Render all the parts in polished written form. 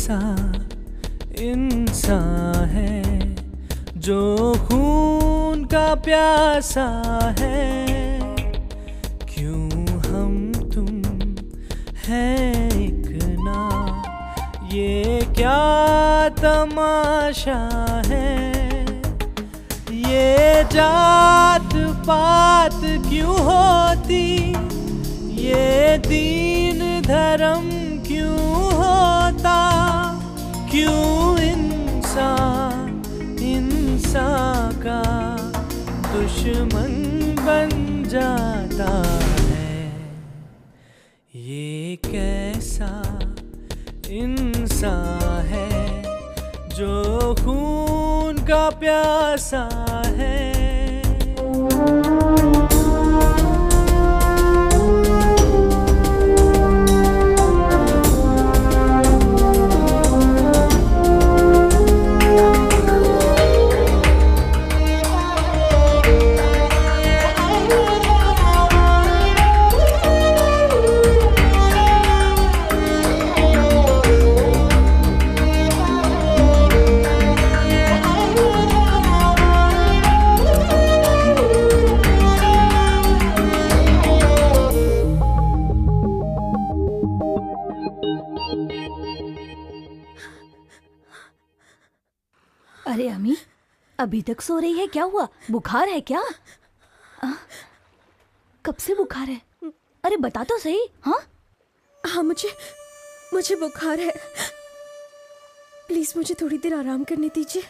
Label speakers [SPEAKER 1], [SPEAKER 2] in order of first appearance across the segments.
[SPEAKER 1] कैसा इंसान है जो खून का प्यासा है, क्यों हम तुम हैं एक ना, ये क्या तमाशा है। ये जात पात क्यों होती, ये दीन धर्म क्यों होता, क्यों इंसान इंसान का दुश्मन बन जाता है। ये कैसा इंसान है जो खून का प्यासा है।
[SPEAKER 2] अरे अम्मी, अभी तक सो रही है? क्या हुआ? बुखार है क्या? कब से बुखार है? अरे बता तो सही। हाँ
[SPEAKER 3] हाँ, मुझे बुखार है। प्लीज मुझे थोड़ी देर आराम करने दीजिए।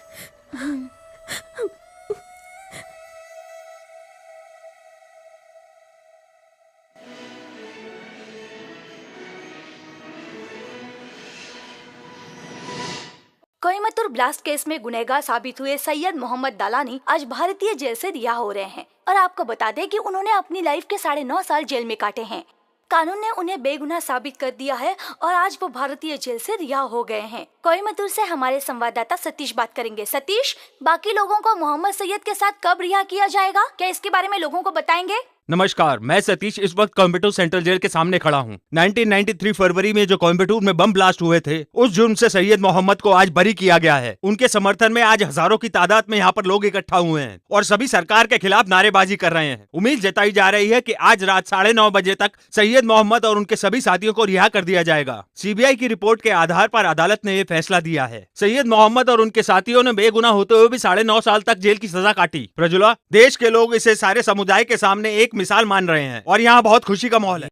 [SPEAKER 2] कोयम्बटूर ब्लास्ट केस में गुनहगार साबित हुए सैयद मोहम्मद दालानी आज भारतीय जेल से रिहा हो रहे हैं। और आपको बता दें कि उन्होंने अपनी लाइफ के 9.5 साल जेल में काटे हैं। कानून ने उन्हें बेगुनाह साबित कर दिया है और आज वो भारतीय जेल से रिहा हो गए हैं। कोयम्बटूर से हमारे संवाददाता सतीश बात करेंगे। सतीश, बाकी लोगों को मोहम्मद सैयद के साथ कब रिहा किया जाएगा? क्या इसके बारे में लोगों को बताएंगे?
[SPEAKER 4] नमस्कार, मैं सतीश इस वक्त कोयम्बटूर सेंट्रल जेल के सामने खड़ा हूँ। 1993 फरवरी में जो कोयम्बटूर में बम ब्लास्ट हुए थे, उस जुर्म से सैयद मोहम्मद को आज बरी किया गया है। उनके समर्थन में आज हजारों की तादाद में यहाँ पर लोग इकट्ठा हुए हैं और सभी सरकार के खिलाफ नारेबाजी कर रहे हैं। उम्मीद जताई जा रही है कि आज रात 9:30 बजे तक सैयद मोहम्मद और उनके सभी साथियों को रिहा कर दिया जाएगा। सीबीआई की रिपोर्ट के आधार पर अदालत ने ये फैसला दिया है। सैयद मोहम्मद और उनके साथियों ने बेगुनाह होते हुए भी 9.5 साल तक जेल की सजा काटी। प्रजुला, देश के लोग इसे सारे समुदाय के सामने एक मिसाल मान रहे हैं और यहाँ बहुत खुशी का माहौल है।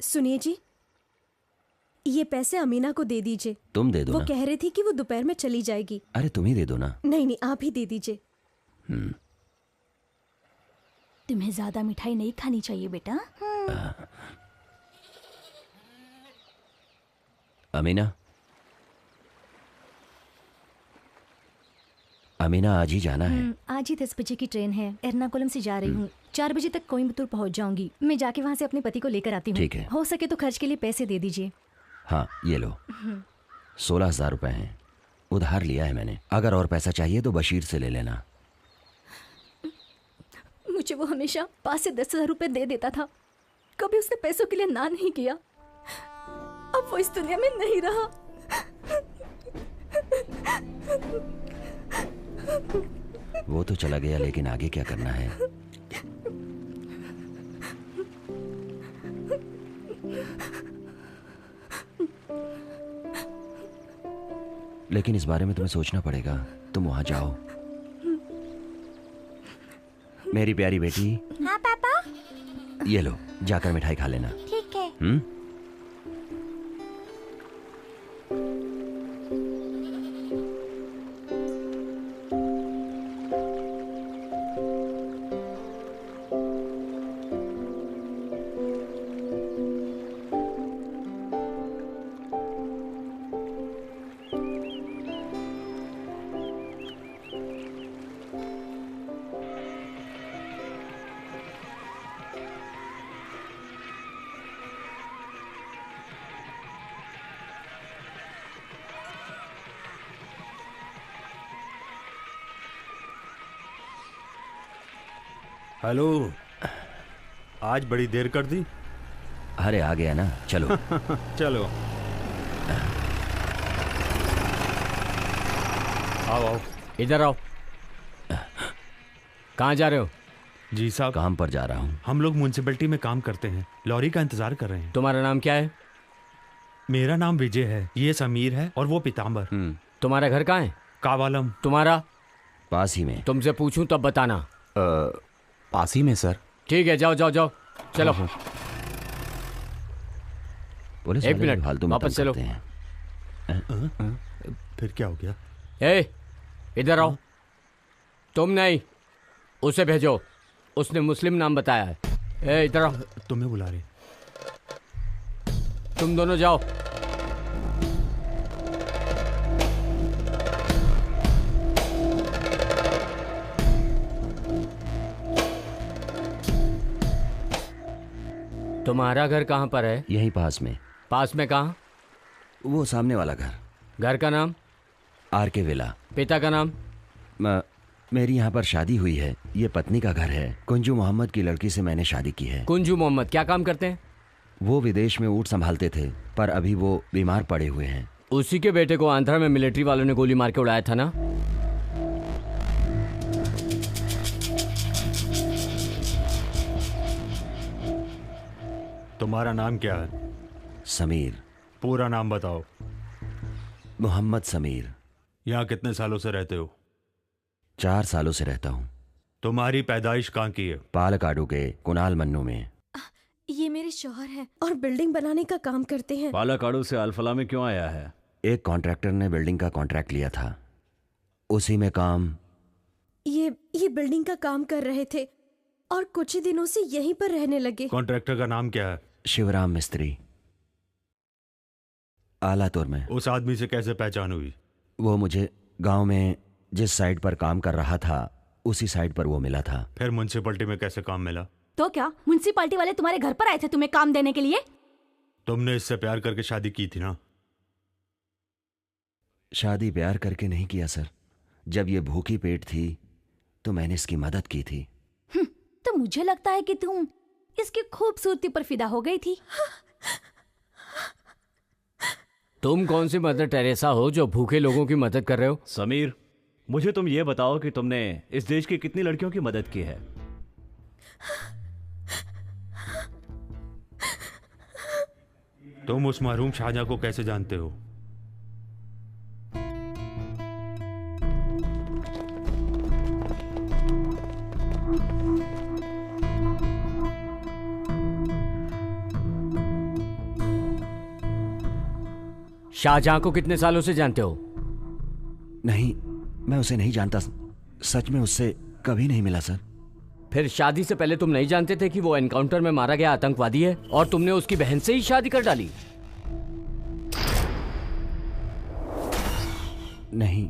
[SPEAKER 3] सुनिए जी, ये पैसे अमीना को दे दीजिए।
[SPEAKER 5] तुम दे दो
[SPEAKER 3] वो
[SPEAKER 5] ना।
[SPEAKER 3] कह रही थी कि वो दोपहर में चली जाएगी।
[SPEAKER 5] अरे तुम ही दे दो ना।
[SPEAKER 3] नहीं, आप ही दे दीजिए।
[SPEAKER 2] तुम्हें ज्यादा मिठाई नहीं खानी चाहिए बेटा।
[SPEAKER 5] अमीना, आज ही जाना है।
[SPEAKER 3] आज ही 10 बजे की ट्रेन है। एर्नाकुलम से जा रही हूँ। 4 बजे तक कोयम्बटूर पहुँच जाऊंगी। मैं जाके वहाँ से अपने पति को लेकर आती हूँ।
[SPEAKER 5] ठीक है।
[SPEAKER 3] हो सके तो खर्च के लिए पैसे दे दीजिए।
[SPEAKER 5] हाँ, ये लो। 16,000 रुपए हैं। उधार लिया है मैंने। अगर और पैसा चाहिए तो बशीर से ले लेना।
[SPEAKER 3] मुझे वो हमेशा 5 से 10,000 रुपए दे देता था। कभी उसने पैसों के लिए ना नहीं किया। अब वो इस दुनिया में नहीं रहा।
[SPEAKER 5] वो तो चला गया, लेकिन आगे क्या करना है? लेकिन इस बारे में तुम्हें सोचना पड़ेगा। तुम वहां जाओ। मेरी प्यारी बेटी।
[SPEAKER 2] हाँ पापा।
[SPEAKER 5] ये लो, जाकर मिठाई खा लेना।
[SPEAKER 2] ठीक है।
[SPEAKER 4] हेलो, आज बड़ी देर कर दी।
[SPEAKER 5] अरे आ गया ना, चलो।
[SPEAKER 4] चलो आओ आओ।
[SPEAKER 6] इधर आओ। कहाँ जा रहे हो?
[SPEAKER 4] जी साहब,
[SPEAKER 5] काम पर जा रहा हूँ।
[SPEAKER 4] हम लोग म्यूनसिपैलिटी में काम करते हैं, लॉरी का इंतजार कर रहे हैं।
[SPEAKER 6] तुम्हारा नाम क्या है?
[SPEAKER 4] मेरा नाम विजय है, ये समीर है और वो पीताम्बर।
[SPEAKER 6] तुम्हारा घर कहाँ है?
[SPEAKER 4] कावालम।
[SPEAKER 6] तुम्हारा?
[SPEAKER 5] पास ही में।
[SPEAKER 6] तुमसे पूछूं तब बताना।
[SPEAKER 7] पास ही में सर।
[SPEAKER 6] ठीक है, जाओ जाओ जाओ, चलो।
[SPEAKER 5] पुलिस
[SPEAKER 6] एक
[SPEAKER 5] वाले
[SPEAKER 6] मिनट,
[SPEAKER 5] भी फालतू में
[SPEAKER 6] वापस
[SPEAKER 5] तंग
[SPEAKER 6] चलो।
[SPEAKER 5] करते हैं।
[SPEAKER 4] फिर क्या हो गया?
[SPEAKER 6] ए, इधर आओ। तुम नहीं, उसे भेजो, उसने मुस्लिम नाम बताया है। ए, इधर आओ।
[SPEAKER 4] तुम्हें बुला रहे।
[SPEAKER 6] तुम दोनों जाओ। तुम्हारा घर कहाँ पर है?
[SPEAKER 5] यहीं पास में।
[SPEAKER 6] पास में कहाँ?
[SPEAKER 5] वो सामने वाला घर।
[SPEAKER 6] घर का नाम?
[SPEAKER 5] आर के विला।
[SPEAKER 6] पिता का नाम?
[SPEAKER 5] मेरी यहाँ पर शादी हुई है, ये पत्नी का घर है। कुंजू मोहम्मद की लड़की से मैंने शादी की है।
[SPEAKER 6] कुंजू मोहम्मद क्या काम करते हैं?
[SPEAKER 5] वो विदेश में ऊँट संभालते थे, पर अभी वो बीमार पड़े हुए हैं।
[SPEAKER 6] उसी के बेटे को आंध्रा में मिलिट्री वालों ने गोली मार के उड़ाया था ना?
[SPEAKER 4] तुम्हारा नाम क्या है?
[SPEAKER 5] समीर।
[SPEAKER 4] पूरा नाम बताओ।
[SPEAKER 5] मोहम्मद समीर।
[SPEAKER 4] यहाँ कितने सालों से रहते हो?
[SPEAKER 5] 4 सालों से रहता हूँ।
[SPEAKER 4] तुम्हारी पैदाइश कहाँ की है?
[SPEAKER 5] पालकाडू के कुणाल मन्नू में।
[SPEAKER 3] ये मेरे शौहर हैं और बिल्डिंग बनाने का काम करते हैं।
[SPEAKER 7] पालाकाडू से अल्फला में क्यों आया है?
[SPEAKER 5] एक कॉन्ट्रैक्टर ने बिल्डिंग का कॉन्ट्रैक्ट लिया था, उसी में काम।
[SPEAKER 3] ये बिल्डिंग का काम कर रहे थे और कुछ ही दिनों से यहीं पर रहने लगे।
[SPEAKER 4] कॉन्ट्रैक्टर का नाम क्या है?
[SPEAKER 5] शिवराम मिस्त्री, आलातुर में।
[SPEAKER 4] उस आदमी से कैसे पहचान हुई?
[SPEAKER 5] वो मुझे गांव में जिस साइट पर काम कर रहा था उसी साइट पर वो मिला था।
[SPEAKER 4] फिर म्यूनसिपैलिटी में कैसे काम मिला?
[SPEAKER 2] तो क्या म्युनिसिपालिटी वाले तुम्हारे घर पर आए थे तुम्हें काम देने के लिए?
[SPEAKER 4] तुमने इससे प्यार करके शादी की थी ना?
[SPEAKER 5] शादी प्यार करके नहीं किया सर। जब ये भूखी पेट थी तो मैंने इसकी मदद की थी।
[SPEAKER 2] तो मुझे लगता है कि तुम इसकी खूबसूरती पर फिदा हो गई थी।
[SPEAKER 6] तुम कौन सी मदर टेरेसा हो जो भूखे लोगों की मदद कर रहे हो?
[SPEAKER 7] समीर, मुझे तुम ये बताओ कि तुमने इस देश की कितनी लड़कियों की मदद की है?
[SPEAKER 4] तुम उस मरहूम शाहजहां को कैसे जानते हो?
[SPEAKER 6] शाहजहां को कितने सालों से जानते हो?
[SPEAKER 5] नहीं, मैं उसे नहीं जानता। सच में उससे कभी नहीं मिला सर।
[SPEAKER 6] फिर शादी से पहले तुम नहीं जानते थे कि वो एनकाउंटर में मारा गया आतंकवादी है और तुमने उसकी बहन से ही शादी कर डाली?
[SPEAKER 5] नहीं,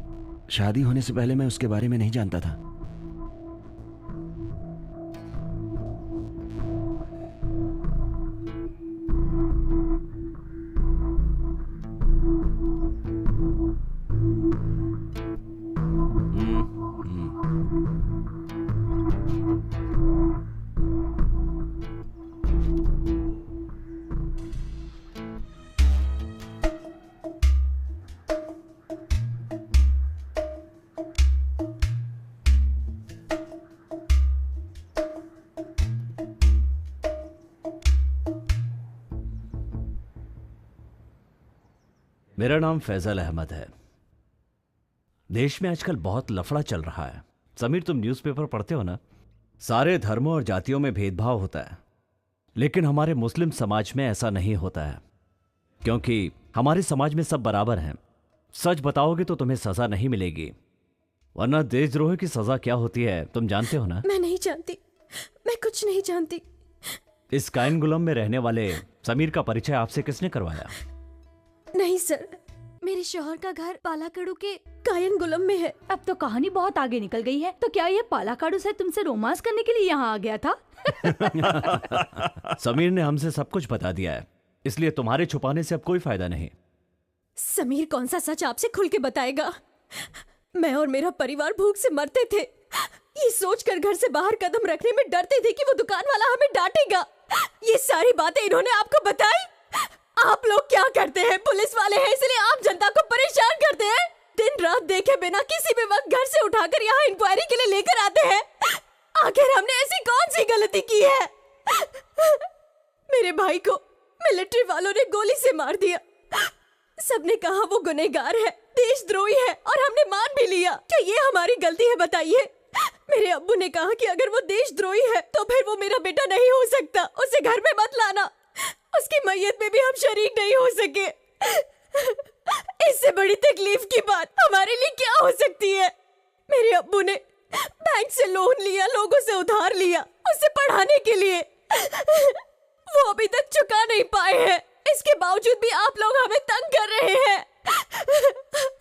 [SPEAKER 5] शादी होने से पहले मैं उसके बारे में नहीं जानता था।
[SPEAKER 7] मेरा नाम फैजल अहमद है। देश में आजकल बहुत लफड़ा चल रहा है। समीर, तुम न्यूज़पेपर पढ़ते हो ना? सारे धर्मों और जातियों में भेदभाव होता है, लेकिन हमारे मुस्लिम समाज में ऐसा नहीं होता है, क्योंकि हमारे समाज में सब बराबर हैं। सच बताओगे तो तुम्हें सजा नहीं मिलेगी, वरना देशद्रोह की सजा क्या होती है तुम जानते हो ना?
[SPEAKER 3] मैं नहीं जानती, मैं कुछ नहीं जानती।
[SPEAKER 7] इस कायनगुलम में रहने वाले समीर का परिचय आपसे किसने करवाया?
[SPEAKER 3] नहीं सर, मेरे शौहर का घर पालाकाडू के कायनगुलम में है।
[SPEAKER 2] अब तो कहानी बहुत आगे निकल गई है। तो क्या ये पालाकाडू से तुमसे रोमांस करने के लिए यहाँ आ गया था?
[SPEAKER 7] समीर ने हमसे सब कुछ बता दिया है, इसलिए तुम्हारे छुपाने से अब कोई फायदा नहीं।
[SPEAKER 3] समीर कौन सा सच आपसे खुल के बताएगा? मैं और मेरा परिवार भूख से मरते थे, ये सोचकर घर से बाहर कदम रखने में डरते थे कि वो दुकान वाला हमें डांटेगा। ये सारी बातें इन्होंने आपको बताई? आप लोग क्या करते हैं? पुलिस वाले हैं इसलिए आप जनता को परेशान करते हैं। दिन रात देखे बिना किसी भी वक्त घर से उठाकर यहाँ इंक्वायरी के लिए लेकर आते हैं। आखिर हमने ऐसी कौन सी गलती की है? मेरे भाई को मिलिट्री वालों ने गोली से मार दिया। सबने कहा वो गुनहगार है, देशद्रोही है, और हमने मान भी लिया। क्या ये हमारी गलती है बताइए? मेरे अब्बू ने कहा कि अगर वो देशद्रोही है तो फिर वो मेरा बेटा नहीं हो सकता, उसे घर में मत लाना। उसकी मैयत में भी हम शरीक नहीं हो सके। इससे बड़ी तकलीफ की बात हमारे लिए क्या हो सकती है? मेरे अब्बू ने बैंक से लोन लिया, लोगों से उधार लिया उसे पढ़ाने के लिए। वो अभी तक चुका नहीं पाए हैं। इसके बावजूद भी आप लोग हमें तंग कर रहे हैं।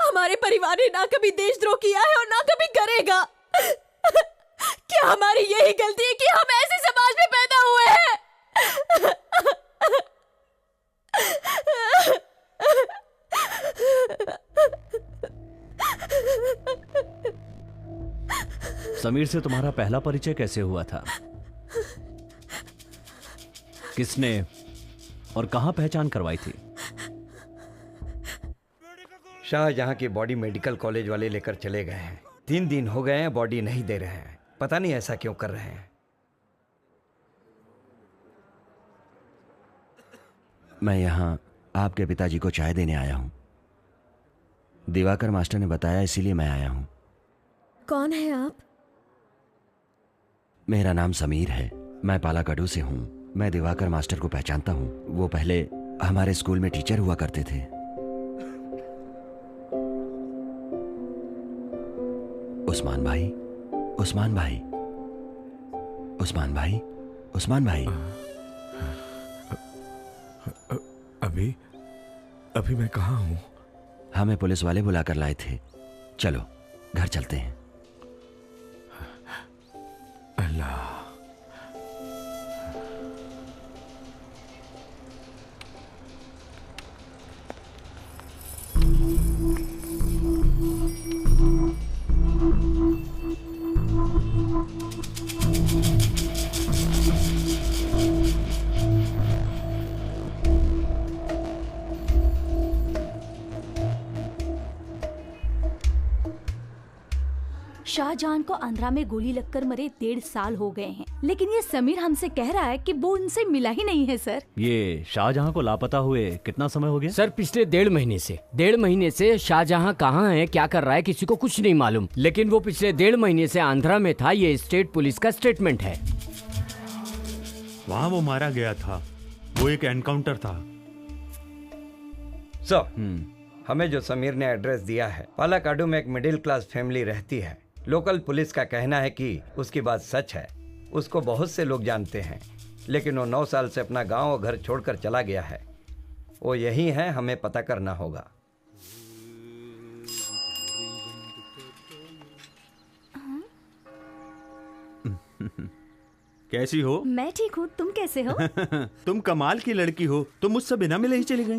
[SPEAKER 3] हमारे परिवार ने ना कभी देशद्रोह किया है और ना कभी करेगा। क्या हमारी यही गलती है कि हम ऐसे समाज में पैदा हुए हैं?
[SPEAKER 7] समीर से तुम्हारा पहला परिचय कैसे हुआ था? किसने और कहां पहचान करवाई थी?
[SPEAKER 8] शाहजहां की बॉडी मेडिकल कॉलेज वाले लेकर चले गए हैं। 3 दिन हो गए हैं, बॉडी नहीं दे रहे हैं। पता नहीं ऐसा क्यों कर रहे हैं।
[SPEAKER 5] मैं यहाँ आपके पिताजी को चाय देने आया हूँ। दिवाकर मास्टर ने बताया, इसीलिए मैं आया हूँ।
[SPEAKER 3] कौन है आप?
[SPEAKER 5] मेरा नाम समीर है, मैं पालाकाडू से हूँ। मैं दिवाकर मास्टर को पहचानता हूँ। वो पहले हमारे स्कूल में टीचर हुआ करते थे। उस्मान भाई, उस्मान भाई, उस्मान भाई, उस्मान भाई।
[SPEAKER 9] अभी मैं कहाँ हूँ?
[SPEAKER 5] हमें पुलिस वाले बुलाकर लाए थे। चलो घर चलते हैं।
[SPEAKER 9] अल्लाह।
[SPEAKER 2] शाहजहां को आंध्रा में गोली लगकर मरे 1.5 साल हो गए हैं, लेकिन ये समीर हमसे कह रहा है कि वो उनसे मिला ही नहीं है। सर,
[SPEAKER 7] ये शाहजहां को लापता हुए कितना समय हो गया?
[SPEAKER 6] सर पिछले 1.5 महीने से शाहजहां कहाँ है, क्या कर रहा है, किसी को कुछ नहीं मालूम। लेकिन वो पिछले 1.5 महीने से आंध्रा में था। ये स्टेट पुलिस का स्टेटमेंट है।
[SPEAKER 4] वहाँ वो मारा गया था। वो एक एनकाउंटर था।
[SPEAKER 8] हमें जो समीर ने एड्रेस दिया है, पालाकाडू में एक मिडिल क्लास फैमिली रहती है। लोकल पुलिस का कहना है कि उसकी बात सच है। उसको बहुत से लोग जानते हैं, लेकिन वो 9 साल से अपना गांव और घर छोड़कर चला गया है। वो यही है, हमें पता करना होगा।
[SPEAKER 4] कैसी हो?
[SPEAKER 3] मैं ठीक हूँ, तुम कैसे हो?
[SPEAKER 4] तुम कमाल की लड़की हो। तुम मुझसे बिना मिले ही चली गई।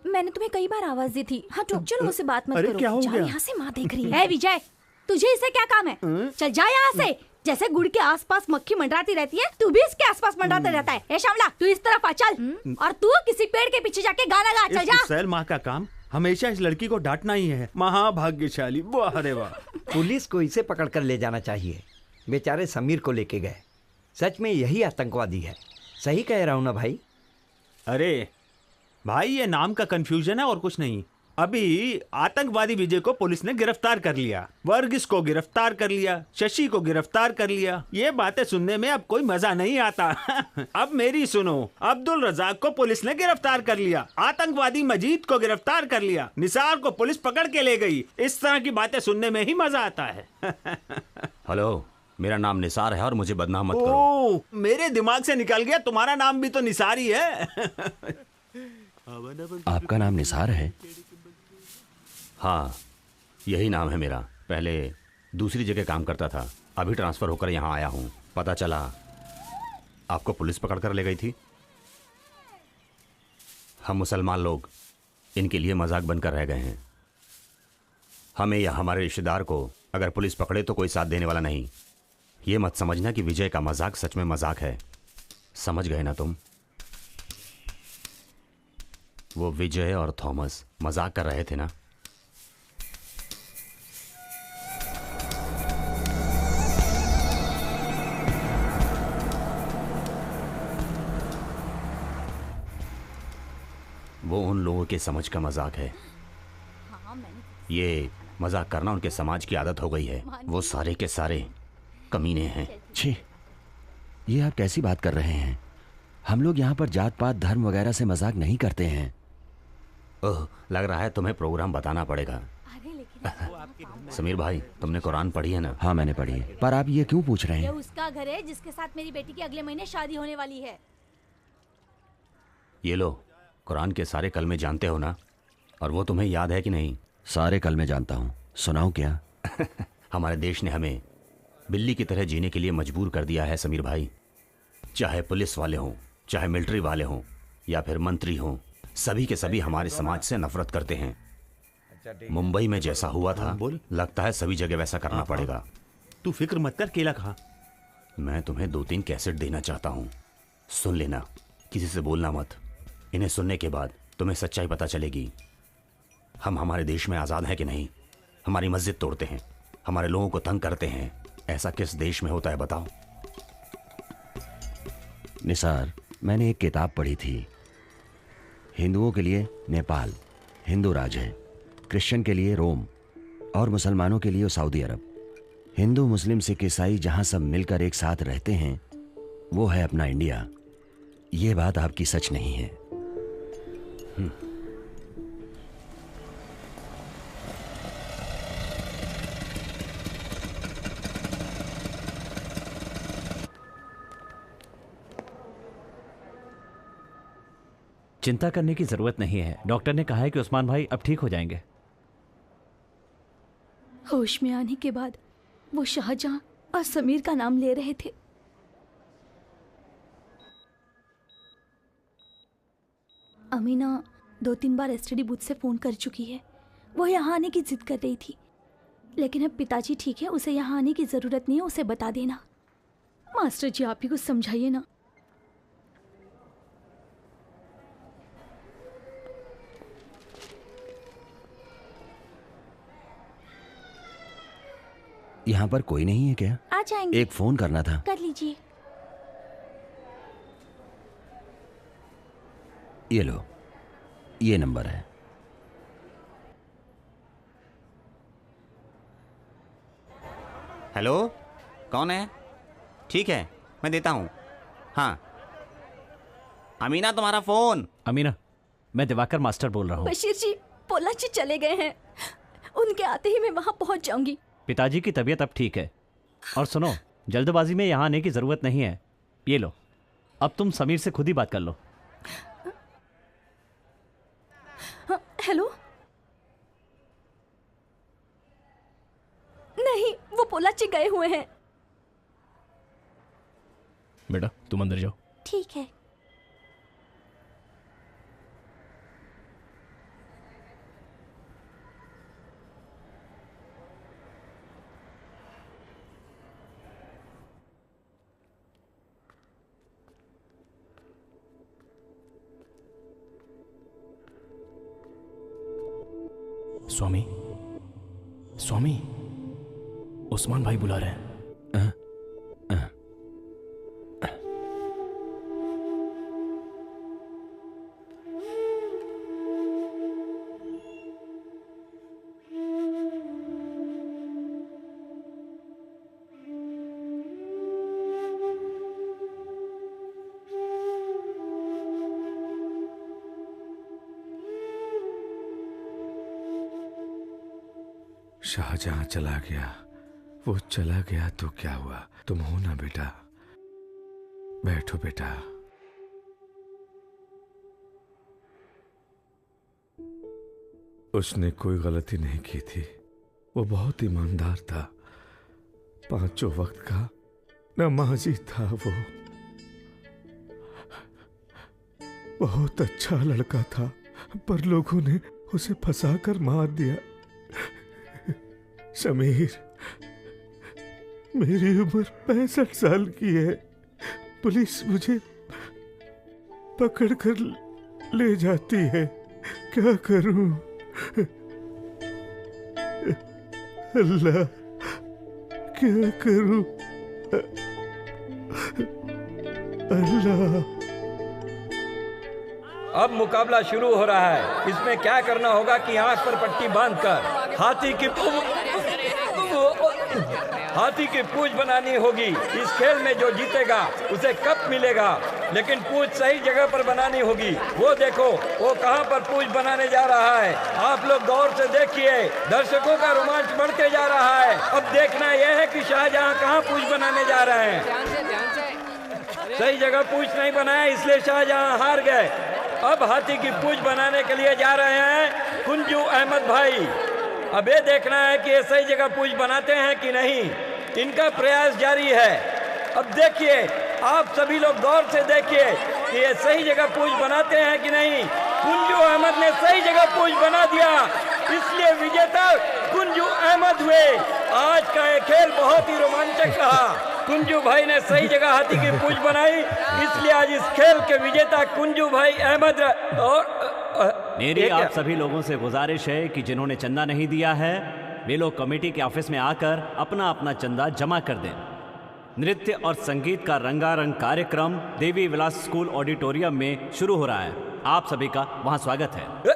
[SPEAKER 3] मैंने तुम्हें कई बार आवाज दी थी। हाँ तो चलो मुझसे बात मत
[SPEAKER 4] अरे
[SPEAKER 3] करो।
[SPEAKER 4] क्या हो गया?
[SPEAKER 3] यहाँ से माँ देख रही है।
[SPEAKER 2] है विजय, तुझे इससे क्या काम है? चल जा यहाँ से। जैसे गुड़ के आसपास मक्खी मंडराती रहती है, तू भी इसके आसपास मंडराता रहता है। ए शामला, तू इस तरफ आ चल, और तू किसी पेड़ के पीछे जाके गाना गा। चल जा।
[SPEAKER 4] सैल माँ का काम हमेशा इस लड़की को डांटना ही है। महाभाग्यशाली। वाह रे वाह।
[SPEAKER 8] पुलिस को इसे पकड़ कर ले जाना चाहिए। बेचारे समीर को लेके गए। सच में यही आतंकवादी है। सही कह रहा हूं ना भाई?
[SPEAKER 4] अरे भाई, ये नाम का कंफ्यूजन है और कुछ नहीं। अभी आतंकवादी विजय को पुलिस ने गिरफ्तार कर लिया, वर्गीस को गिरफ्तार कर लिया, शशि को गिरफ्तार कर लिया। ये बातें सुनने में अब कोई मजा नहीं आता। अब मेरी सुनो, अब्दुल रजाक को पुलिस ने गिरफ्तार कर लिया, आतंकवादी मजीद को गिरफ्तार कर लिया, निसार को पुलिस पकड़ के ले गई। इस तरह की बातें सुनने में ही मजा आता है।
[SPEAKER 5] हेलो, मेरा नाम निसार है और मुझे बदनाम मत करो।
[SPEAKER 4] ओह, मेरे दिमाग से निकल गया, तुम्हारा नाम भी तो निसार ही है।
[SPEAKER 5] आपका नाम निसार है?
[SPEAKER 10] हाँ, यही नाम है मेरा। पहले दूसरी जगह काम करता था, अभी ट्रांसफ़र होकर यहाँ आया हूँ। पता चला आपको पुलिस पकड़ कर ले गई थी। हम मुसलमान लोग इनके लिए मजाक बनकर रह गए हैं। हमें या हमारे रिश्तेदार को अगर पुलिस पकड़े तो कोई साथ देने वाला नहीं। ये मत समझना कि विजय का मजाक सच में मजाक है। समझ गए ना तुम? वो विजय और थॉमस मजाक कर रहे थे ना। वो उन लोगों के समझ का मजाक है। ये मजाक करना उनके समाज की आदत हो गई है। वो सारे के सारे कमीने हैं।
[SPEAKER 5] छी, ये आप कैसी बात कर रहे हैं? हम लोग यहाँ पर जात पात धर्म वगैरह से मजाक नहीं करते हैं।
[SPEAKER 10] ओह, लग रहा है तुम्हें प्रोग्राम बताना पड़ेगा। समीर भाई, तुमने कुरान पढ़ी है ना?
[SPEAKER 5] हाँ मैंने पढ़ी है, पर आप ये क्यों पूछ रहे
[SPEAKER 2] ये
[SPEAKER 5] हैं?
[SPEAKER 2] उसका घर है जिसके साथ मेरी बेटी की अगले महीने शादी होने वाली है।
[SPEAKER 10] ये लो, कुरान के सारे कलमे जानते हो ना? और वो तुम्हें याद है कि नहीं?
[SPEAKER 5] सारे कलमे जानता हूँ, सुनाऊं क्या?
[SPEAKER 10] हमारे देश ने हमें बिल्ली की तरह जीने के लिए मजबूर कर दिया है समीर भाई। चाहे पुलिस वाले हों, चाहे मिलिट्री वाले हों, या फिर मंत्री हों, सभी के सभी हमारे समाज से नफरत करते हैं। मुंबई में जैसा हुआ था, लगता है सभी जगह वैसा करना पड़ेगा।
[SPEAKER 4] तू फिक्र मत कर, केला खा।
[SPEAKER 10] मैं तुम्हें 2-3 कैसेट देना चाहता हूँ, सुन लेना, किसी से बोलना मत। इन्हें सुनने के बाद तुम्हें सच्चाई पता चलेगी। हम हमारे देश में आज़ाद हैं कि नहीं। हमारी मस्जिद तोड़ते हैं, हमारे लोगों को तंग करते हैं। ऐसा किस देश में होता है बताओ?
[SPEAKER 5] निसार, मैंने एक किताब पढ़ी थी। हिंदुओं के लिए नेपाल हिंदू राज है, क्रिश्चियन के लिए रोम और मुसलमानों के लिए सऊदी अरब। हिंदू मुस्लिम सिख ईसाई जहां सब मिलकर एक साथ रहते हैं, वो है अपना इंडिया। ये बात आपकी सच नहीं है।
[SPEAKER 7] चिंता करने की जरूरत नहीं है। डॉक्टर ने कहा है कि उस्मान भाई अब ठीक हो जाएंगे।
[SPEAKER 2] होश में आने के बाद वो शाहजहां और समीर का नाम ले रहे थे। अमीना 2-3 बार एसटीडी बूथ से फोन कर चुकी है। वो यहाँ आने की जिद कर रही थी, लेकिन अब पिताजी ठीक है, उसे यहाँ आने की जरूरत नहीं है, उसे बता देना। मास्टर जी आप ही कुछ समझाइए ना।
[SPEAKER 5] यहाँ पर कोई नहीं है क्या?
[SPEAKER 2] आ जाएंगे।
[SPEAKER 5] एक फोन करना था।
[SPEAKER 2] कर लीजिए।
[SPEAKER 5] ये लो, ये नंबर है।
[SPEAKER 10] हेलो, कौन है? ठीक है, मैं देता हूँ। हाँ, अमीना तुम्हारा फोन।
[SPEAKER 7] अमीना, मैं दिवाकर मास्टर बोल रहा हूँ।
[SPEAKER 3] बशीर जी, पोला जी चले गए हैं। उनके आते ही मैं वहां पहुंच जाऊंगी।
[SPEAKER 7] पिताजी की तबीयत अब ठीक है। और सुनो, जल्दबाजी में यहाँ आने की जरूरत नहीं है। ये लो, अब तुम समीर से खुद ही बात कर लो।
[SPEAKER 3] हेलो, नहीं, वो पोलाची गए हुए हैं।
[SPEAKER 11] बेटा तुम अंदर जाओ।
[SPEAKER 2] ठीक है।
[SPEAKER 11] स्वामी, स्वामी, उस्मान भाई बुला रहे हैं।
[SPEAKER 9] शाहजहां चला गया, वो चला गया तो क्या हुआ? तुम हो ना बेटा, बैठो बेटा। उसने कोई गलती नहीं की थी, वो बहुत ईमानदार था, 5 वक्त का नमाजी था। वो बहुत अच्छा लड़का था, पर लोगों ने उसे फंसाकर मार दिया। समीर, मेरी उम्र 65 साल की है। पुलिस मुझे पकड़ कर ले जाती है, क्या करूं? अल्लाह, क्या करूं? अल्लाह।
[SPEAKER 8] अब मुकाबला शुरू हो रहा है। इसमें क्या करना होगा कि आंख पर पट्टी बांधकर हाथी की पूंछ बनानी होगी। इस खेल में जो जीतेगा उसे कप मिलेगा, लेकिन पूंछ सही जगह पर बनानी होगी। वो देखो, वो कहाँ पर पूंछ बनाने जा रहा है। आप लोग गौर से देखिए, दर्शकों का रोमांच बढ़ते जा रहा है। अब देखना यह है कि शाहजहां कहाँ पूंछ बनाने जा रहे हैं। सही जगह पूंछ नहीं बनाया, इसलिए शाहजहां हार गए। अब हाथी की पूंछ बनाने के लिए जा रहे हैं कुंजू अहमद भाई। अब ये देखना है कि ये सही जगह पूंछ बनाते हैं कि नहीं। इनका प्रयास जारी है। अब देखिए, आप सभी लोग गौर से देखिए कि ये सही जगह पूंछ बनाते हैं कि नहीं। कुंजू अहमद ने सही जगह पूंछ बना दिया, इसलिए विजेता कुंजू अहमद हुए। आज का ये खेल बहुत ही रोमांचक रहा। कुंजू भाई ने सही जगह हाथी की पूंछ बनाई, इसलिए आज इस खेल के विजेता कुंजू भाई अहमद। और
[SPEAKER 7] मेरी आप सभी लोगों से गुजारिश है कि जिन्होंने चंदा नहीं दिया है, वे लोग कमेटी के ऑफिस में आकर अपना अपना चंदा जमा कर दें। नृत्य और संगीत का रंगारंग कार्यक्रम देवी विलास स्कूल ऑडिटोरियम में शुरू हो रहा है। आप सभी का वहां स्वागत है।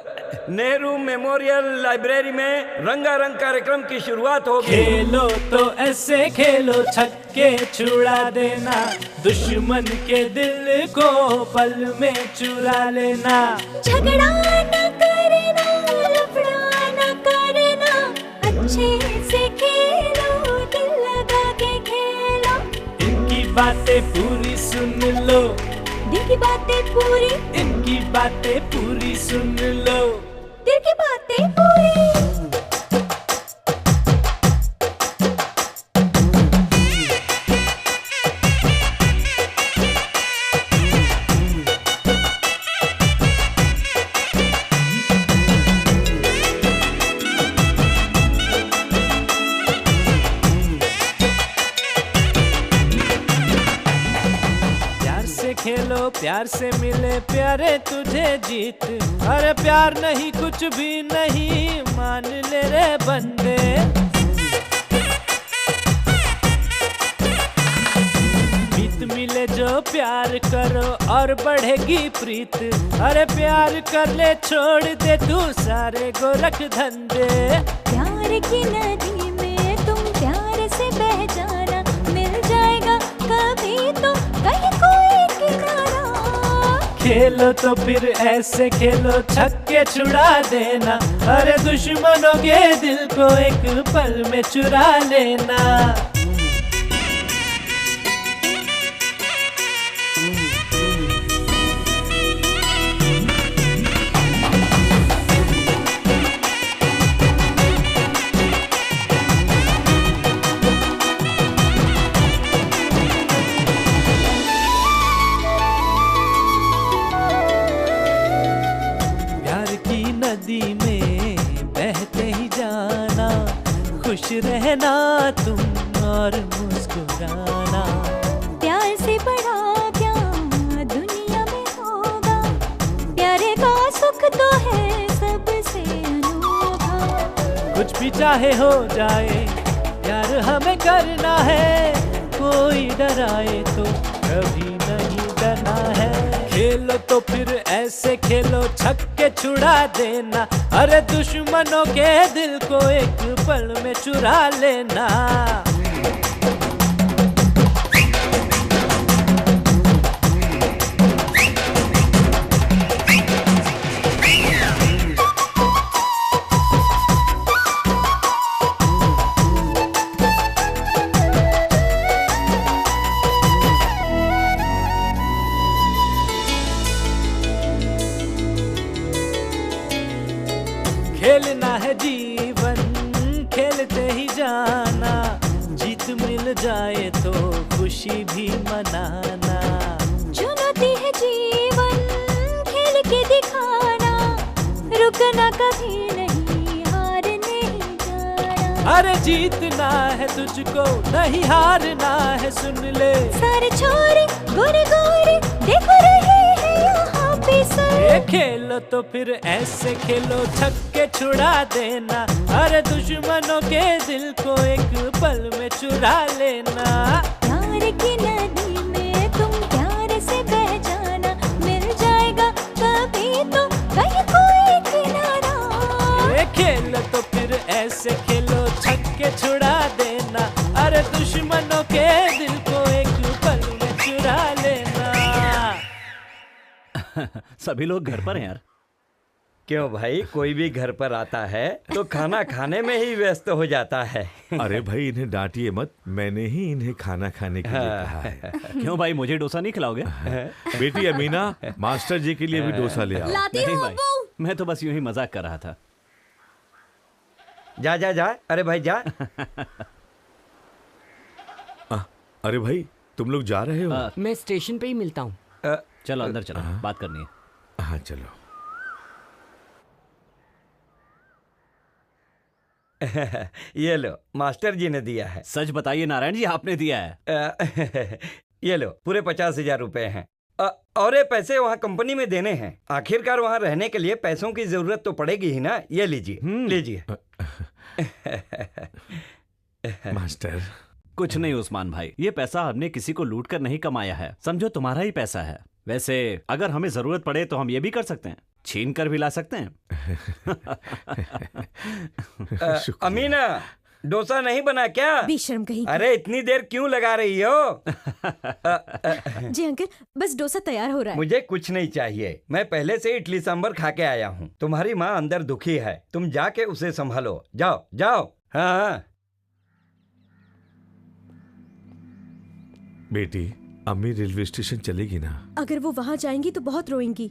[SPEAKER 8] नेहरू मेमोरियल लाइब्रेरी में रंगारंग कार्यक्रम की शुरुआत होगी।
[SPEAKER 1] खेलो तो ऐसे खेलो, छक्के छुड़ा देना, दुश्मन के दिल को पल में चुरा लेना।
[SPEAKER 3] झगड़ा न करना, लफड़ा न करना, अच्छे से खेलो, दिल लगा के खेलो।
[SPEAKER 1] इनकी बातें पूरी सुन लो,
[SPEAKER 3] दिल की बातें पूरी,
[SPEAKER 1] इनकी बातें पूरी सुन लो,
[SPEAKER 3] दिल की बातें पूरी।
[SPEAKER 1] खेलो प्यार से मिले प्यारे तुझे जीत। अरे प्यार नहीं कुछ भी नहीं, मान ले रे बंदे। बीत मिले जो प्यार करो और बढ़ेगी प्रीत। अरे प्यार कर ले, छोड़ दे तू सारे गोरख धंधे।
[SPEAKER 3] प्यार की नदी में तुम प्यार से बह जाना, मिल जाएगा कभी तो कहीं कोई किनारा।
[SPEAKER 1] खेलो तो फिर ऐसे खेलो, छक्के छुड़ा देना। अरे दुश्मनों के दिल को एक पल में चुरा लेना। नदी में बहते ही जाना, खुश रहना तुम और मुस्कुराना।
[SPEAKER 3] प्यार से बड़ा क्या दुनिया में होगा, प्यारे का सुख तो है सबसे अनोखा।
[SPEAKER 1] कुछ भी चाहे हो जाए, प्यार हमें करना है। कोई डराए तो कभी नहीं डरना है। खेलो तो फिर ऐसे खेलो, छक्के छुड़ा देना। अरे दुश्मनों के दिल को एक पल में चुरा लेना। खेलना है जीवन, खेलते ही जाना। जीत मिल जाए तो खुशी भी मनाना।
[SPEAKER 3] चुनौती है जीवन, खेल के दिखाना। रुकना कभी नहीं, हार नहीं जाना।
[SPEAKER 1] अरे जीतना है तुझको, नहीं हारना है, सुन ले।
[SPEAKER 3] सारे छोरे गोरे गोरे देखो रहे हैं यहाँ पे सर।
[SPEAKER 1] ये खेलो तो फिर ऐसे खेलो, छक्के छुड़ा देना। अरे दुश्मनों के दिल को एक पल में चुरा लेना।
[SPEAKER 3] प्यार की नदी में तुम प्यार से बह जाना, मिल जाएगा कभी तो कहीं कोई किनारा।
[SPEAKER 1] ये खेलो तो फिर ऐसे खेलो, छक्के छुड़ा देना। अरे दुश्मनों के दिल को एक पल में चुरा लेना।
[SPEAKER 7] सभी लोग घर पर हैं यार।
[SPEAKER 8] क्यों भाई, कोई भी घर पर आता है तो खाना खाने में ही व्यस्त हो जाता है।
[SPEAKER 9] अरे भाई इन्हें डांटिए मत, मैंने ही इन्हें खाना खाने के लिए कहा है।
[SPEAKER 7] क्यों भाई, मुझे डोसा नहीं खिलाओगे?
[SPEAKER 9] बेटी अमीना, मास्टर जी के लिए भी डोसा ले आओ।
[SPEAKER 3] लाती हूँ
[SPEAKER 7] भाई,
[SPEAKER 3] अब्बू।
[SPEAKER 7] मैं तो बस यूं ही मजाक कर रहा था।
[SPEAKER 8] जा जा जा, अरे भाई जा।
[SPEAKER 9] अरे भाई तुम लोग जा रहे हो?
[SPEAKER 6] मैं स्टेशन पे ही मिलता हूँ।
[SPEAKER 7] चलो अंदर चलो, बात करनी है।
[SPEAKER 9] हाँ चलो।
[SPEAKER 8] ये लो, मास्टर जी ने दिया है।
[SPEAKER 7] सच बताइए नारायण जी, आपने दिया है?
[SPEAKER 8] ये लो, पूरे 50,000 रुपए हैं। और ये पैसे वहाँ कंपनी में देने हैं। आखिरकार वहाँ रहने के लिए पैसों की जरूरत तो पड़ेगी ही ना। ये लीजिए लीजिए।
[SPEAKER 9] मास्टर
[SPEAKER 7] कुछ नहीं उस्मान भाई, ये पैसा हमने किसी को लूट कर नहीं कमाया है, समझो तुम्हारा ही पैसा है। वैसे अगर हमें जरूरत पड़े तो हम ये भी कर सकते हैं, छीन कर भी ला सकते हैं।
[SPEAKER 8] अमीना, डोसा नहीं बना क्या?
[SPEAKER 3] बेशर्म कहीं की।
[SPEAKER 8] अरे इतनी देर क्यों लगा रही हो?
[SPEAKER 3] जी अंकल, बस डोसा तैयार हो रहा है।
[SPEAKER 8] मुझे कुछ नहीं चाहिए, मैं पहले से इडली सांभर खा के आया हूँ। तुम्हारी माँ अंदर दुखी है, तुम जाके उसे संभालो। जाओ जाओ। हाँ
[SPEAKER 9] बेटी, अम्मी रेलवे स्टेशन चलेगी ना?
[SPEAKER 3] अगर वो वहाँ जाएंगी तो बहुत रोएंगी।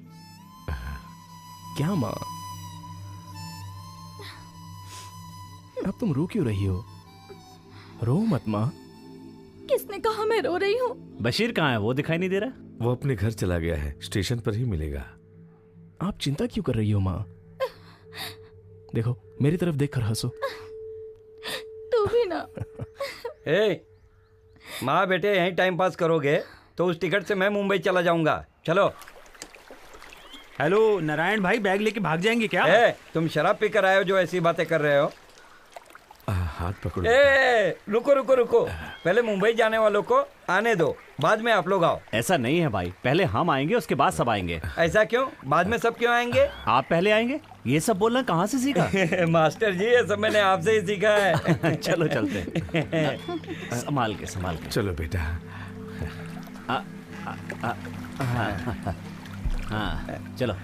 [SPEAKER 11] क्या माँ, अब तुम रो क्यों रही हो? रो मत माँ।
[SPEAKER 3] किसने कहा मैं रो रही हूँ?
[SPEAKER 7] बशीर कहाँ है, वो दिखाई नहीं दे रहा?
[SPEAKER 9] वो अपने घर चला गया है, स्टेशन पर ही मिलेगा।
[SPEAKER 11] आप चिंता क्यों कर रही हो माँ? देखो मेरी तरफ देखकर हंसो।
[SPEAKER 3] तू भी ना।
[SPEAKER 8] ए, माँ बेटे यहीं टाइम पास करोगे तो उस टिकट से मैं मुंबई चला जाऊंगा। चलो।
[SPEAKER 4] हेलो नारायण भाई, बैग लेके भाग जाएंगे क्या?
[SPEAKER 8] तुम शराब पीकर आए हो जो ऐसी बातें कर रहे हो?
[SPEAKER 9] हाथ पकड़ो।
[SPEAKER 8] रुको रुको रुको, पहले मुंबई जाने वालों को आने दो, बाद में आप लोग आओ।
[SPEAKER 7] ऐसा नहीं है भाई, पहले हम आएंगे उसके बाद सब आएंगे।
[SPEAKER 8] ऐसा क्यों? बाद में सब क्यों आएंगे?
[SPEAKER 7] आप पहले आएंगे? ये सब बोलना कहाँ से सीखा?
[SPEAKER 8] मास्टर जी, ये सब मैंने आपसे ही सीखा है।
[SPEAKER 7] चलो चलते। संभाल के संभाल के।
[SPEAKER 9] चलो बेटा।
[SPEAKER 7] हाँ चलो।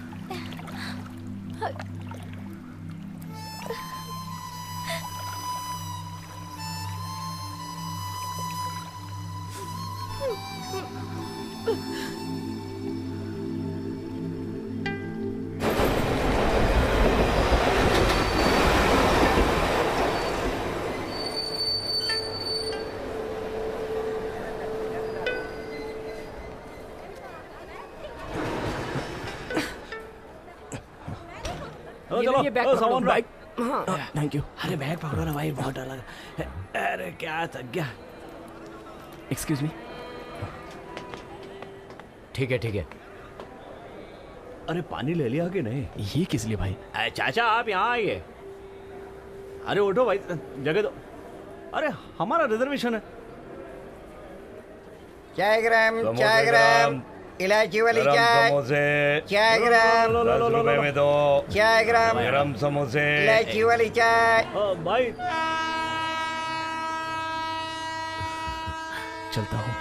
[SPEAKER 6] ये बैग पकड़ो।
[SPEAKER 11] बैग। हाँ थैंक यू।
[SPEAKER 7] अरे बैग पकड़ो ना भाई, बहुत डर लगा। अरे क्या थक गया।
[SPEAKER 11] Excuse me.
[SPEAKER 6] ठीक है ठीक है।
[SPEAKER 7] अरे पानी ले लिया कि नहीं?
[SPEAKER 11] ये किस लिए भाई?
[SPEAKER 7] चाचा आप यहाँ आइए। अरे उठो भाई, जगह दो। अरे हमारा रिजर्वेशन है।
[SPEAKER 8] चाय ग्राम, इलायची वाली चाय। चाय ग्राम,
[SPEAKER 12] 10 रुपए में दो।
[SPEAKER 8] चाय ग्राम,
[SPEAKER 12] गरम समोसे।
[SPEAKER 8] इलायची वाली चाय।
[SPEAKER 7] भाई
[SPEAKER 11] चलता हूँ।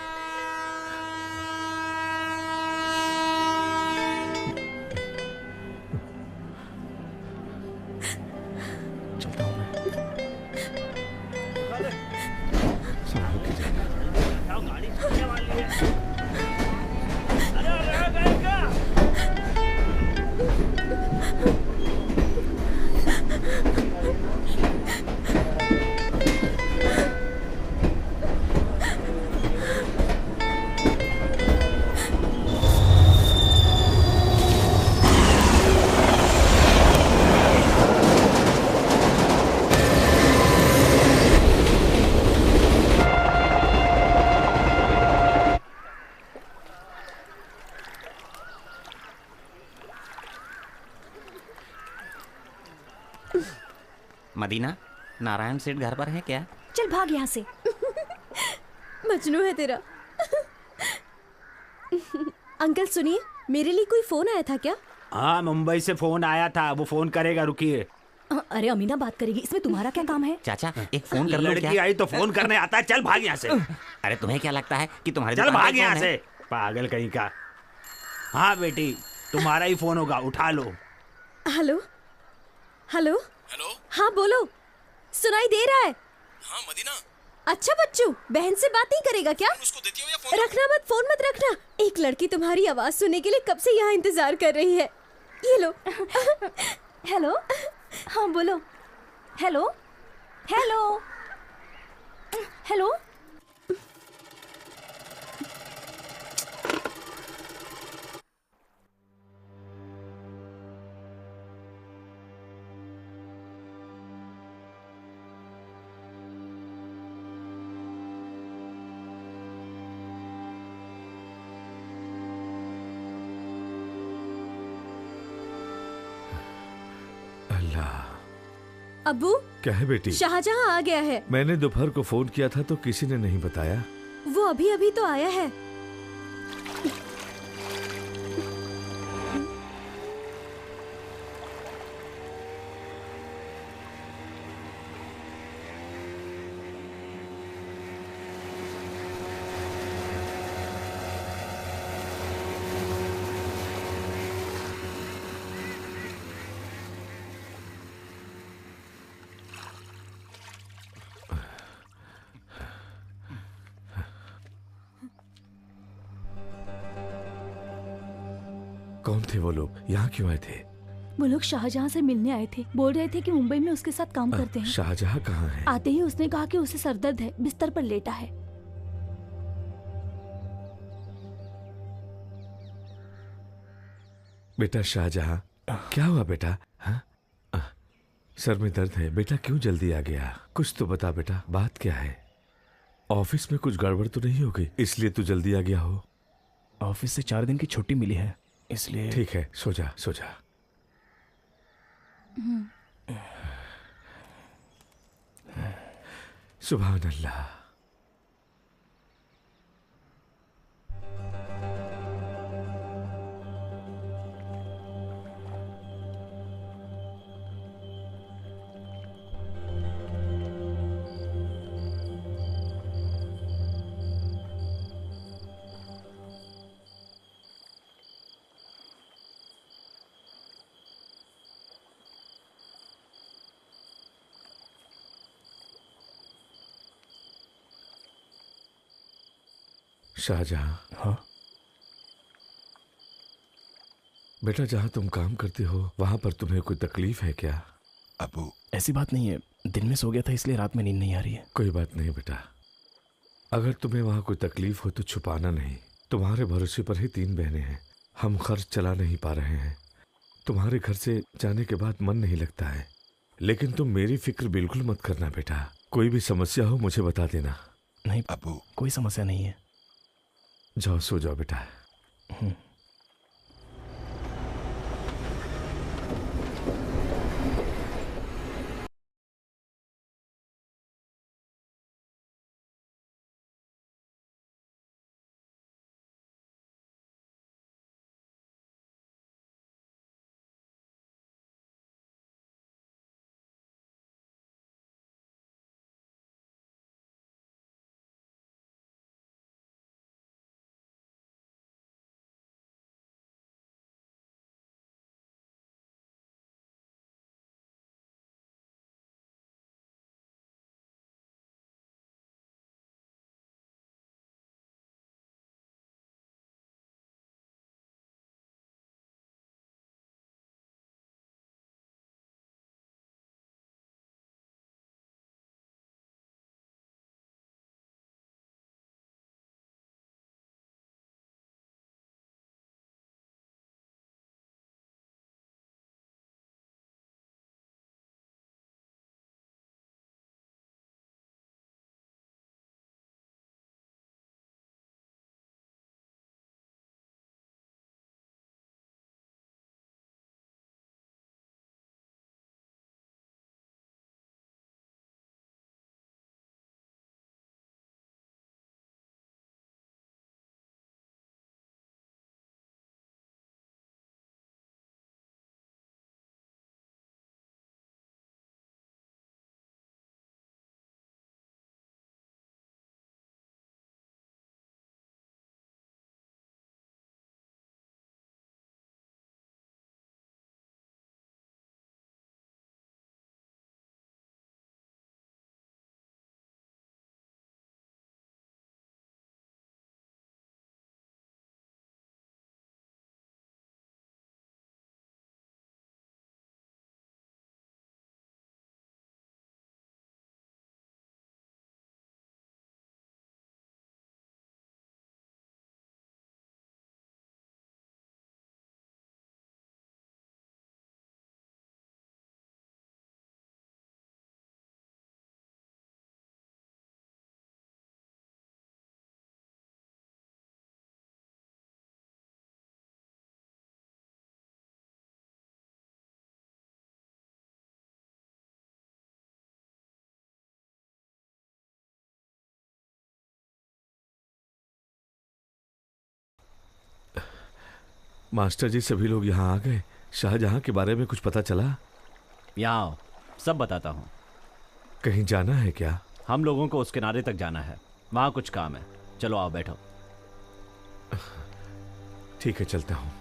[SPEAKER 11] चलता हूँ मैं।
[SPEAKER 12] मदीना, नारायण सेठ घर पर है क्या?
[SPEAKER 3] चल भाग यहाँ से। मजनू है तेरा। अंकल सुनिए, मेरे लिए कोई फोन आया था क्या?
[SPEAKER 4] हाँ, मुंबई से फोन आया था, वो फोन करेगा, रुकिए।
[SPEAKER 3] अरे अमीना बात करेगी, इसमें तुम्हारा क्या काम है?
[SPEAKER 12] चाचा एक फोन कर लो क्या?
[SPEAKER 4] लड़की आई तो फोन करने आता है, चल भाग यहाँ से।
[SPEAKER 12] अरे तुम्हें क्या लगता है कि तुम्हारे
[SPEAKER 4] चल भाग यहाँ से, पागल कहीं का। हाँ बेटी, तुम्हारा ही फोन होगा, उठा लो।
[SPEAKER 3] Hello hello
[SPEAKER 11] hello.
[SPEAKER 3] हाँ बोलो, सुनाई दे रहा है?
[SPEAKER 11] हाँ मदीना।
[SPEAKER 3] अच्छा बच्चू, बहन से बात नहीं करेगा क्या?
[SPEAKER 11] उसको देती हो या फोन?
[SPEAKER 3] रखना मत, फोन मत रखना। एक लड़की तुम्हारी आवाज सुनने के लिए कब से यहाँ इंतजार कर रही है। ये लो।
[SPEAKER 2] हेलो, हाँ बोलो। Hello hello hello.
[SPEAKER 9] अल्लाह।
[SPEAKER 3] अब्बू,
[SPEAKER 9] क्या है बेटी?
[SPEAKER 3] शाहजहां आ गया है।
[SPEAKER 9] मैंने दोपहर को फोन किया था तो किसी ने नहीं बताया।
[SPEAKER 3] वो अभी अभी तो आया है।
[SPEAKER 9] कौन थे वो लोग? यहाँ क्यों आए थे?
[SPEAKER 2] वो लोग शाहजहां से मिलने आए थे। बोल रहे थे कि मुंबई में उसके साथ काम करते हैं।
[SPEAKER 9] शाहजहां कहाँ है?
[SPEAKER 2] आते ही उसने कहा कि उसे सरदर्द है, बिस्तर पर लेटा है।
[SPEAKER 9] बेटा शाहजहां, क्या हुआ बेटा? हाँ? सर में दर्द है बेटा, क्यों जल्दी आ गया? कुछ तो बता बेटा, बात क्या है? ऑफिस में कुछ गड़बड़ तो नहीं हो गई इसलिए तू जल्दी आ गया हो?
[SPEAKER 11] ऑफिस से 4 दिन की छुट्टी मिली है, इसलिए।
[SPEAKER 9] ठीक है, सो जा सो जा। सुभान अल्लाह। शाहजहां।
[SPEAKER 11] हाँ
[SPEAKER 9] बेटा, जहाँ तुम काम करते हो वहां पर तुम्हें कोई तकलीफ है क्या?
[SPEAKER 11] अबू, ऐसी बात नहीं है, दिन में सो गया था इसलिए रात में नींद नहीं आ रही है।
[SPEAKER 9] कोई बात नहीं बेटा, अगर तुम्हें वहां कोई तकलीफ हो तो छुपाना नहीं। तुम्हारे भरोसे पर ही 3 बहनें हैं, हम खर्च चला नहीं पा रहे हैं। तुम्हारे घर से जाने के बाद मन नहीं लगता है, लेकिन तुम मेरी फिक्र बिल्कुल मत करना बेटा। कोई भी समस्या हो मुझे बता देना।
[SPEAKER 11] नहीं अबू, कोई समस्या नहीं है।
[SPEAKER 9] जाओ सो जाओ बेटा। मास्टर जी, सभी लोग यहाँ आ गए। शाहजहां के बारे में कुछ पता चला?
[SPEAKER 7] यहाँ आओ, सब बताता हूँ।
[SPEAKER 9] कहीं जाना है क्या?
[SPEAKER 7] हम लोगों को उस किनारे तक जाना है, वहाँ कुछ काम है। चलो आओ, बैठो।
[SPEAKER 9] ठीक है, चलता हूँ।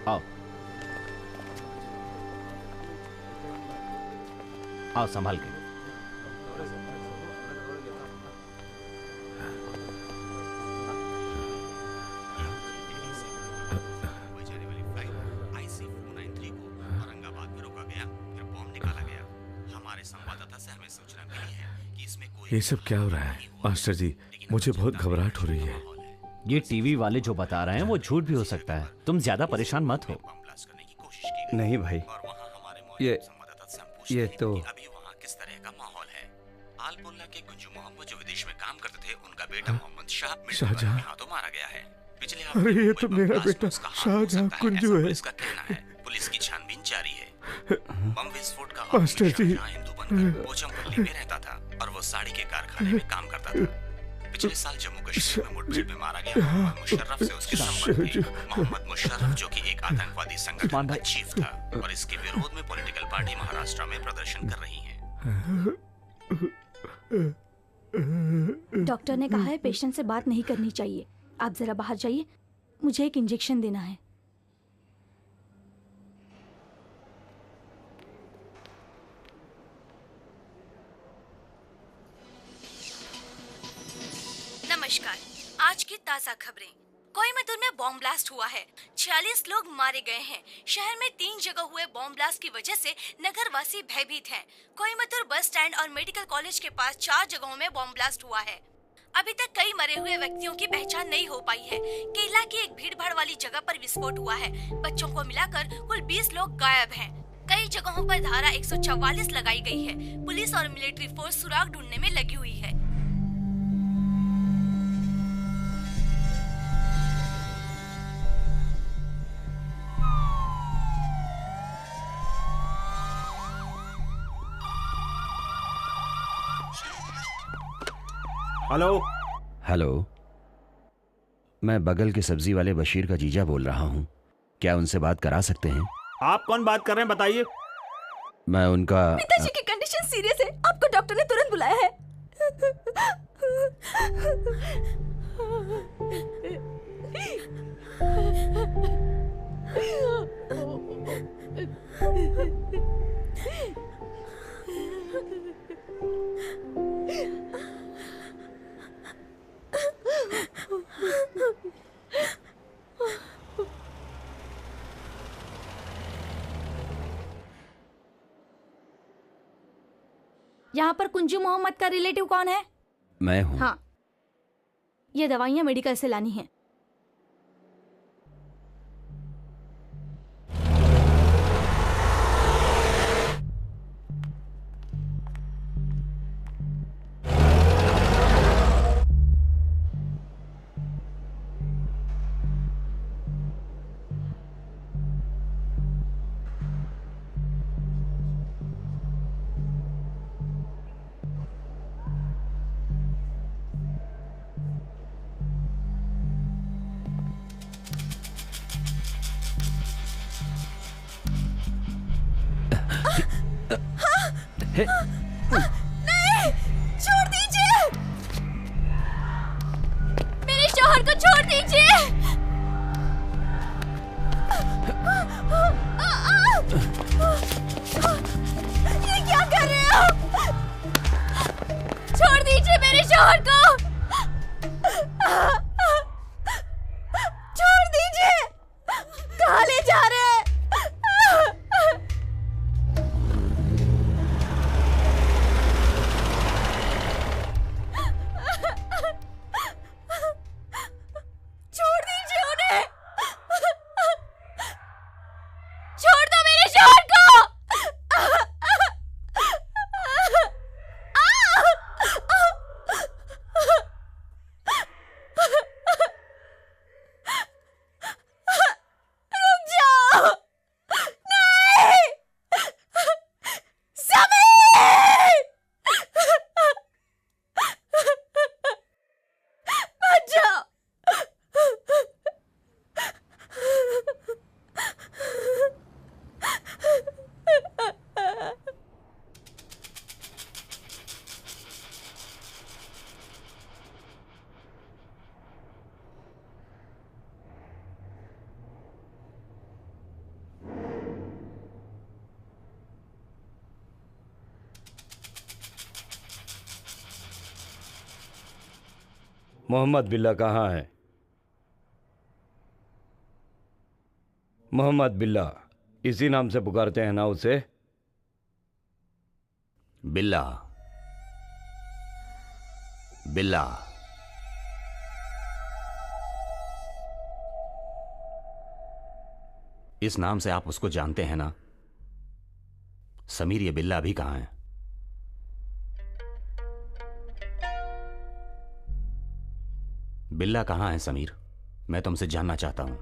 [SPEAKER 7] आओ आओ, संभाल के।
[SPEAKER 9] ये सब क्या हो रहा है मास्टर जी? मुझे बहुत घबराहट हो रही है।
[SPEAKER 7] ये टीवी वाले जो बता रहे हैं वो झूठ भी हो सकता है। तुम ज्यादा परेशान मत हो।
[SPEAKER 8] नहीं भाई, ये तो
[SPEAKER 10] अभी वहाँ किस तरह का माहौल है। आलपुल्ला के कुंजू मोहम्मद जो विदेश में काम करते थे, उनका बेटा मोहम्मद शाहजहां हाथों मारा गया है। पिछले
[SPEAKER 9] अरे ये तो मेरा बेटा शाहजहां कुंजू है।
[SPEAKER 10] इसका कहना है। पुलिस की छानबीन जारी है। बम विस्फोट का
[SPEAKER 9] मास्टर जी,
[SPEAKER 10] हिंदू बनकर पोचमपल्ली में रहता था और वो साड़ी के कारखाने में काम करता था। पिछले साल जम्मू कश्मीर में मुठभेड़ में मारा गया मोहम्मद मुशर्रफ से उसके संबंध थे। मोहम्मद मुशर्रफ जो कि एक आतंकवादी संगठन का चीफ था और इसके विरोध में पॉलिटिकल पार्टी महाराष्ट्र में प्रदर्शन कर रही है।
[SPEAKER 2] डॉक्टर ने कहा है पेशेंट से बात नहीं करनी चाहिए। आप जरा बाहर जाइए, मुझे एक इंजेक्शन देना है। नमस्कार, आज की ताज़ा खबरें। कोयम्बटूर में बॉम्ब ब्लास्ट हुआ है। 46 लोग मारे गए हैं। शहर में 3 जगह हुए बॉम्ब ब्लास्ट की वजह से नगरवासी भयभीत हैं। कोयम्बटूर बस स्टैंड और मेडिकल कॉलेज के पास 4 जगहों में बॉम्ब ब्लास्ट हुआ है। अभी तक कई मरे हुए व्यक्तियों की पहचान नहीं हो पाई है। केरला की एक भीड़भाड़ वाली जगह पर विस्फोट हुआ है। बच्चों को मिलाकर कुल 20 लोग गायब हैं। कई जगहों पर धारा 144 लगाई गई है। पुलिस और मिलिट्री फोर्स सुराग ढूंढने में लगी हुई है।
[SPEAKER 4] हेलो
[SPEAKER 5] हेलो, मैं बगल के सब्जी वाले बशीर का जीजा बोल रहा हूँ। क्या उनसे बात करा सकते हैं?
[SPEAKER 4] आप कौन बात कर रहे हैं, बताइए।
[SPEAKER 5] मैं उनका
[SPEAKER 3] पिताजी की कंडीशन सीरियस है, आपको डॉक्टर ने तुरंत बुलाया है।
[SPEAKER 2] यहाँ पर कुंजू मोहम्मद का रिलेटिव कौन है?
[SPEAKER 5] मैं हूँ।
[SPEAKER 2] हाँ, ये दवाइयाँ मेडिकल से लानी है।
[SPEAKER 3] नहीं, छोड़ दीजिए, मेरे शौहर को छोड़ दीजिए। ये क्या कर रहे हो? छोड़ दीजिए मेरे शौहर को। छोड़ दीजिए, कहाँ ले जा रहे हैं? छोड़ दीजिए उन्हें। छोड़ दो मेरे शौहर को।
[SPEAKER 8] मोहम्मद बिल्ला कहाँ है? मोहम्मद बिल्ला, इसी नाम से पुकारते हैं ना उसे?
[SPEAKER 10] बिल्ला, बिल्ला। इस नाम से आप उसको जानते हैं ना? समीर, ये बिल्ला अभी कहाँ है? बिल्ला कहाँ है समीर? मैं तुमसे जानना चाहता हूं।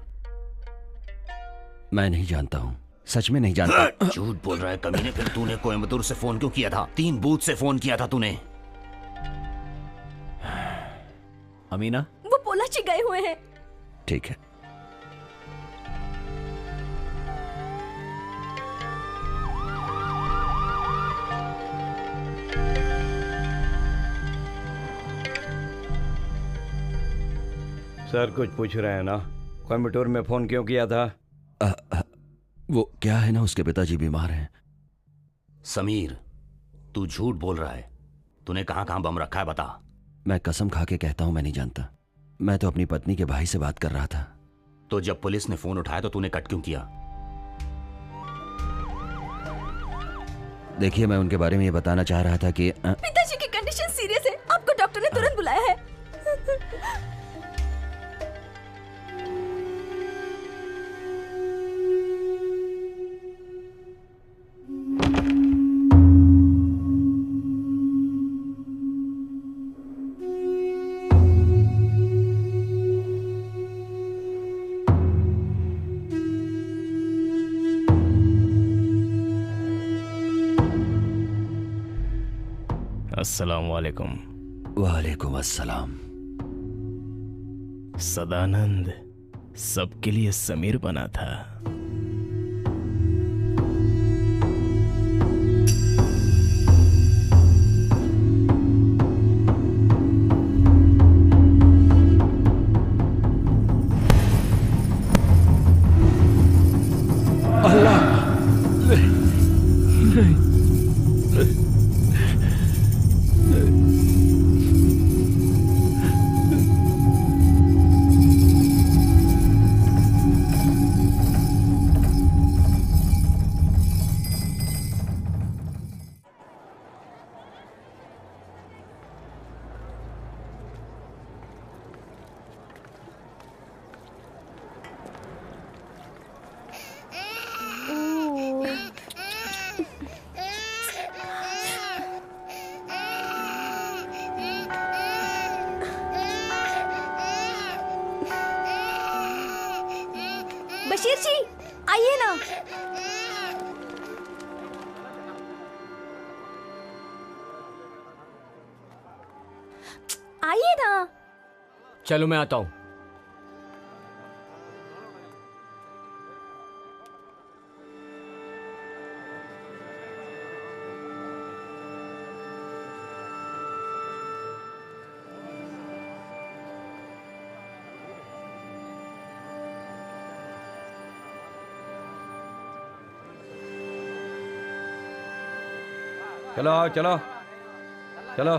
[SPEAKER 5] मैं नहीं जानता हूं, सच में नहीं जानता।
[SPEAKER 10] झूठ बोल रहा है कमीने। फिर तूने कोयम्बतूर से फोन क्यों किया था? 3 बूथ से फोन किया था तूने।
[SPEAKER 7] अमीना,
[SPEAKER 3] वो पोलाची गए हुए हैं।
[SPEAKER 5] ठीक है।
[SPEAKER 8] सर कुछ पूछ रहे हैं ना? कोयम्बटूर में फोन क्यों किया था?
[SPEAKER 5] वो क्या है ना, उसके पिताजी बीमार हैं।
[SPEAKER 10] समीर, तू झूठ बोल रहा है। तूने कहां कहां बम रखा है बता।
[SPEAKER 5] मैं कसम खा के कहता हूं मैं नहीं जानता। मैं तो अपनी पत्नी के भाई से बात कर रहा था।
[SPEAKER 10] तो जब पुलिस ने फोन उठाया तो तूने कट क्यों किया?
[SPEAKER 5] देखिए, मैं उनके बारे में ये बताना चाह रहा था कि
[SPEAKER 3] पिताजी की कंडीशन सीरियस है, आपको डॉक्टर ने तुरंत बुलाया है।
[SPEAKER 11] अस्सलाम वालेकुम।
[SPEAKER 5] वालेकुम अस्सलाम।
[SPEAKER 11] सदानंद सबके लिए समीर बना था।
[SPEAKER 2] बशीर जी आइए ना। आइए ना।
[SPEAKER 6] चलो मैं आता हूं।
[SPEAKER 8] चलो आओ, चलो चलो।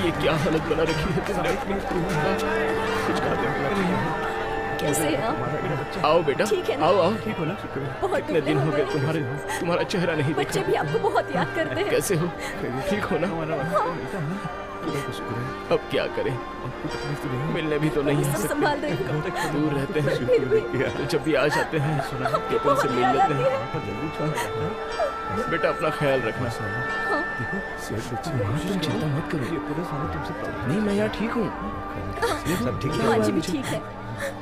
[SPEAKER 11] ये क्या हालत बना रखी है तुमने अपनी? कुछ
[SPEAKER 3] कैसे हैं आप?
[SPEAKER 11] आओ बेटा,
[SPEAKER 3] ठीक है ना?
[SPEAKER 11] आओ आओ।
[SPEAKER 3] ठीक हो ना?
[SPEAKER 11] कितने दिन हो गए तुम्हारा चेहरा नहीं देखा।
[SPEAKER 3] बच्चे भी आपको बहुत याद करते हैं।
[SPEAKER 11] कैसे हो? ठीक हो ना? अब क्या करें, मिलने भी तो नहीं आ सकते, दूर रहते हैं। तो जब भी आ जाते हैं तो तुमसे मिल लेते हैं। बेटा अपना ख्याल रखना। तुम चिंता मत करो, नहीं मैं यहाँ ठीक हूँ, सब ठीक है।
[SPEAKER 3] माँ जी भी ठीक है।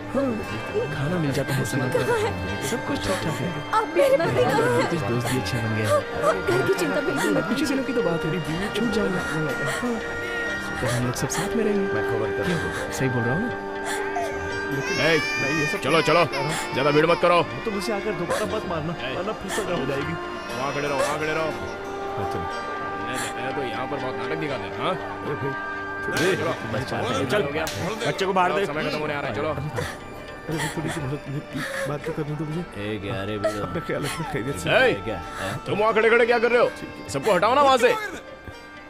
[SPEAKER 11] खाना मिल जाता है समय पर, सब कुछ ठीक ठाक है।
[SPEAKER 3] आप मेरे पति कहाँ हैं?
[SPEAKER 11] कुछ दोस्त भी अच्छा बन गया।
[SPEAKER 3] घर की चिंता बिल्कुल मत
[SPEAKER 11] कुछ दिनों की तो बात है, छूट जाऊंगा तो हम लोग सब साथ में रहेंगे। मैं खबर कर रहा हूँ, सही बोल रहा हूँ ना? चलो चलो, ज्यादा भीड़ मत करो।
[SPEAKER 9] तो मुझे आकर दोबारा मत मारना, वरना फिर से हो जाएगी।
[SPEAKER 11] वहाँ खड़े रहो, वहाँ खड़े रहो। तो यहाँ पर बहुत नाटक दिखाते हैं। हाँ चल, बच्चे को बाहर दे, समय खत्म होने आ रहा है। चलो
[SPEAKER 9] अरे थोड़ी सी मदद मुझे बात तो करने दो मुझे। अपना ख्याल रखना, खैरियत से।
[SPEAKER 11] तुम वहाँ खड़े खड़े क्या कर रहे हो? सबको हटाओ ना वहाँ से,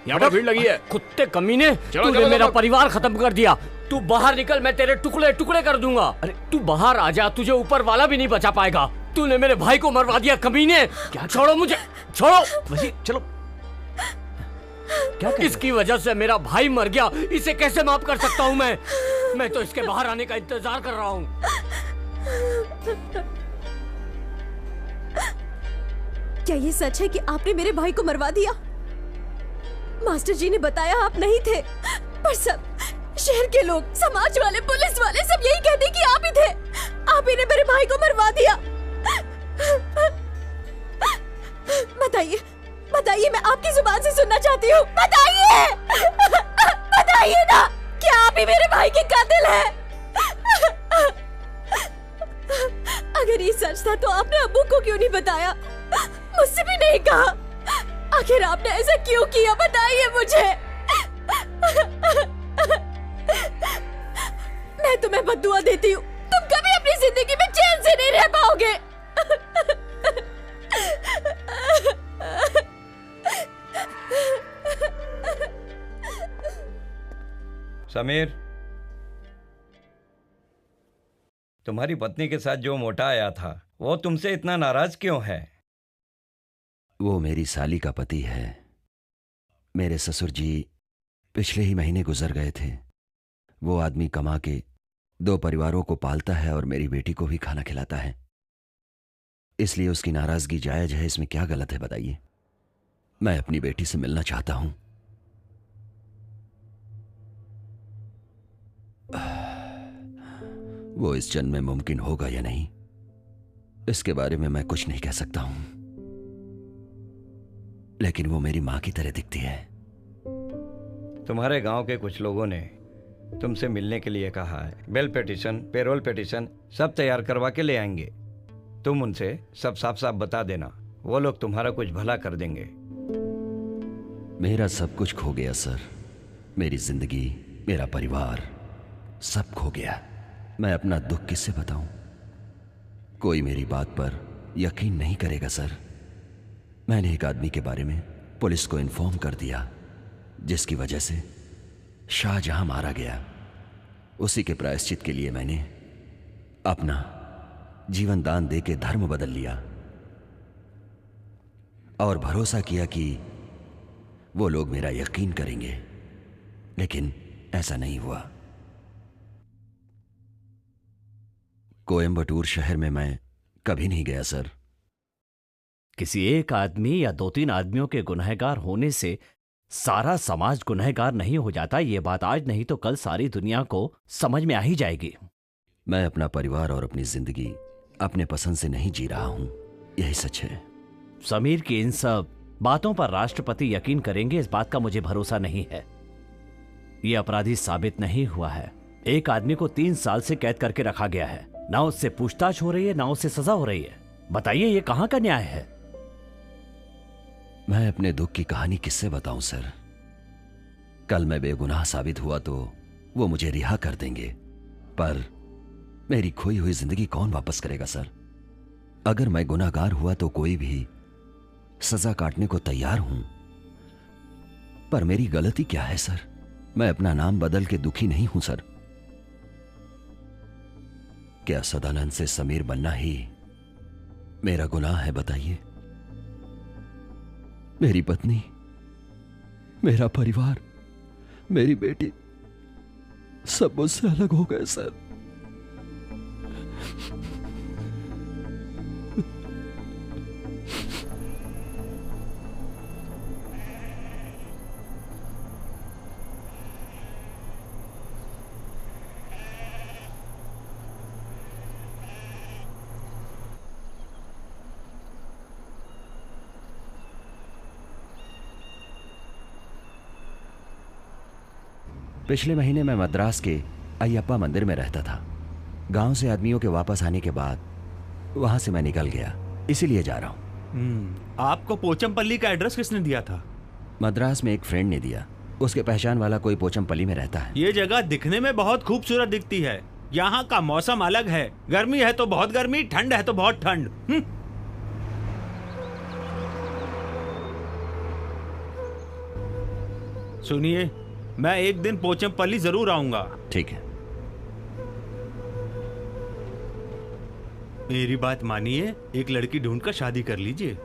[SPEAKER 11] यहाँ पर भीड़ लगी है।
[SPEAKER 6] कुत्ते कमीने, तूने मेरा परिवार खत्म कर दिया। तू बाहर निकल, मैं तेरे टुकड़े टुकड़े कर दूंगा। अरे तू बाहर आ जा, तुझे ऊपर वाला भी नहीं बचा पाएगा। तूने मेरे भाई को मरवा दिया कमीने। क्या? छोड़ो मुझे, छोड़ो।
[SPEAKER 7] वही चलो।
[SPEAKER 6] क्या इसकी वजह से मेरा भाई मर गया, इसे कैसे माफ कर सकता हूँ मैं तो इसके बाहर आने का इंतजार कर रहा हूँ।
[SPEAKER 3] क्या ये सच है कि आपने मेरे भाई को मरवा दिया? मास्टर जी ने बताया आप नहीं थे, पर सब शहर के लोग, समाज वाले, पुलिस वाले सब यही कहते कि आप ही थे। आप ही ने मेरे भाई को मरवा दिया। बताइए, बताइए, मैं आपकी जुबान से सुनना चाहती हूँ। बताइए, बताइए ना, क्या आप ही मेरे भाई के कातिल हैं? अगर ये सच था तो आपने अब्बू को क्यों नहीं बताया? मुझसे भी नहीं कहा। आखिर आपने ऐसा क्यों किया? बताइए मुझे। मैं तुम्हें बद्दुआ देती हूँ, तुम कभी अपनी जिंदगी में चैन से नहीं रह पाओगे।
[SPEAKER 8] समीर, तुम्हारी पत्नी के साथ जो मोटा आया था वो तुमसे इतना नाराज क्यों है?
[SPEAKER 5] वो मेरी साली का पति है। मेरे ससुर जी पिछले ही महीने गुजर गए थे। वो आदमी कमा के 2 परिवारों को पालता है और मेरी बेटी को भी खाना खिलाता है, इसलिए उसकी नाराजगी जायज है। इसमें क्या गलत है बताइए? मैं अपनी बेटी से मिलना चाहता हूं। वो इस जन्म में मुमकिन होगा या नहीं, इसके बारे में मैं कुछ नहीं कह सकता हूं, लेकिन वो मेरी मां की तरह दिखती है।
[SPEAKER 8] तुम्हारे गांव के कुछ लोगों ने तुमसे मिलने के लिए कहा है। बेल पिटीशन, पेरोल पिटीशन सब तैयार करवा के ले आएंगे। तुम उनसे सब साफ साफ बता देना, वो लोग तुम्हारा कुछ भला कर देंगे।
[SPEAKER 5] मेरा सब कुछ खो गया सर। मेरी जिंदगी, मेरा परिवार सब खो गया। मैं अपना दुख किससे बताऊं? कोई मेरी बात पर यकीन नहीं करेगा सर। मैंने एक आदमी के बारे में पुलिस को इन्फॉर्म कर दिया, जिसकी वजह से शाहजहां मारा गया। उसी के प्रायश्चित के लिए मैंने अपना जीवन दान दे के धर्म बदल लिया और भरोसा किया कि वो लोग मेरा यकीन करेंगे, लेकिन ऐसा नहीं हुआ। कोयम्बटूर शहर में मैं कभी नहीं गया सर।
[SPEAKER 7] किसी एक आदमी या 2-3 आदमियों के गुनहगार होने से सारा समाज गुनहगार नहीं हो जाता। ये बात आज नहीं तो कल सारी दुनिया को समझ में आ ही जाएगी।
[SPEAKER 5] मैं अपना परिवार और अपनी जिंदगी अपने पसंद से नहीं जी रहा हूं, यही सच है।
[SPEAKER 7] समीर की इन सब बातों पर राष्ट्रपति यकीन करेंगे, इस बात का मुझे भरोसा नहीं है। ये अपराधी साबित नहीं हुआ है। एक आदमी को 3 साल से कैद करके रखा गया है, ना उससे पूछताछ हो रही है, ना उससे सजा हो रही है। बताइए ये कहां का न्याय है?
[SPEAKER 5] मैं अपने दुख की कहानी किससे बताऊं सर? कल मैं बेगुनाह साबित हुआ तो वो मुझे रिहा कर देंगे, पर मेरी खोई हुई जिंदगी कौन वापस करेगा सर? अगर मैं गुनाहगार हुआ तो कोई भी सजा काटने को तैयार हूं, पर मेरी गलती क्या है सर? मैं अपना नाम बदल के दुखी नहीं हूं सर। क्या सदानंद से समीर बनना ही मेरा गुनाह है बताइए? मेरी पत्नी, मेरा परिवार, मेरी बेटी सब मुझसे अलग हो गए सर। पिछले महीने मैं मद्रास के अयप्पा मंदिर में रहता था। गांव से आदमियों के वापस आने के बाद वहां से मैं निकल गया, इसीलिए जा रहा हूं।
[SPEAKER 4] आपको पोचमपल्ली का एड्रेस किसने दिया था?
[SPEAKER 5] मद्रास में एक फ्रेंड ने दिया। उसके पहचान वाला कोई पोचमपल्ली में रहता है।
[SPEAKER 4] ये जगह दिखने में बहुत खूबसूरत दिखती है। यहाँ का मौसम अलग है। गर्मी है तो बहुत गर्मी, ठंड है तो बहुत ठंड। सुनिए, मैं एक दिन पोचमपल्ली जरूर आऊंगा।
[SPEAKER 5] ठीक है।
[SPEAKER 4] मेरी बात मानिए, एक लड़की ढूंढकर शादी कर लीजिए।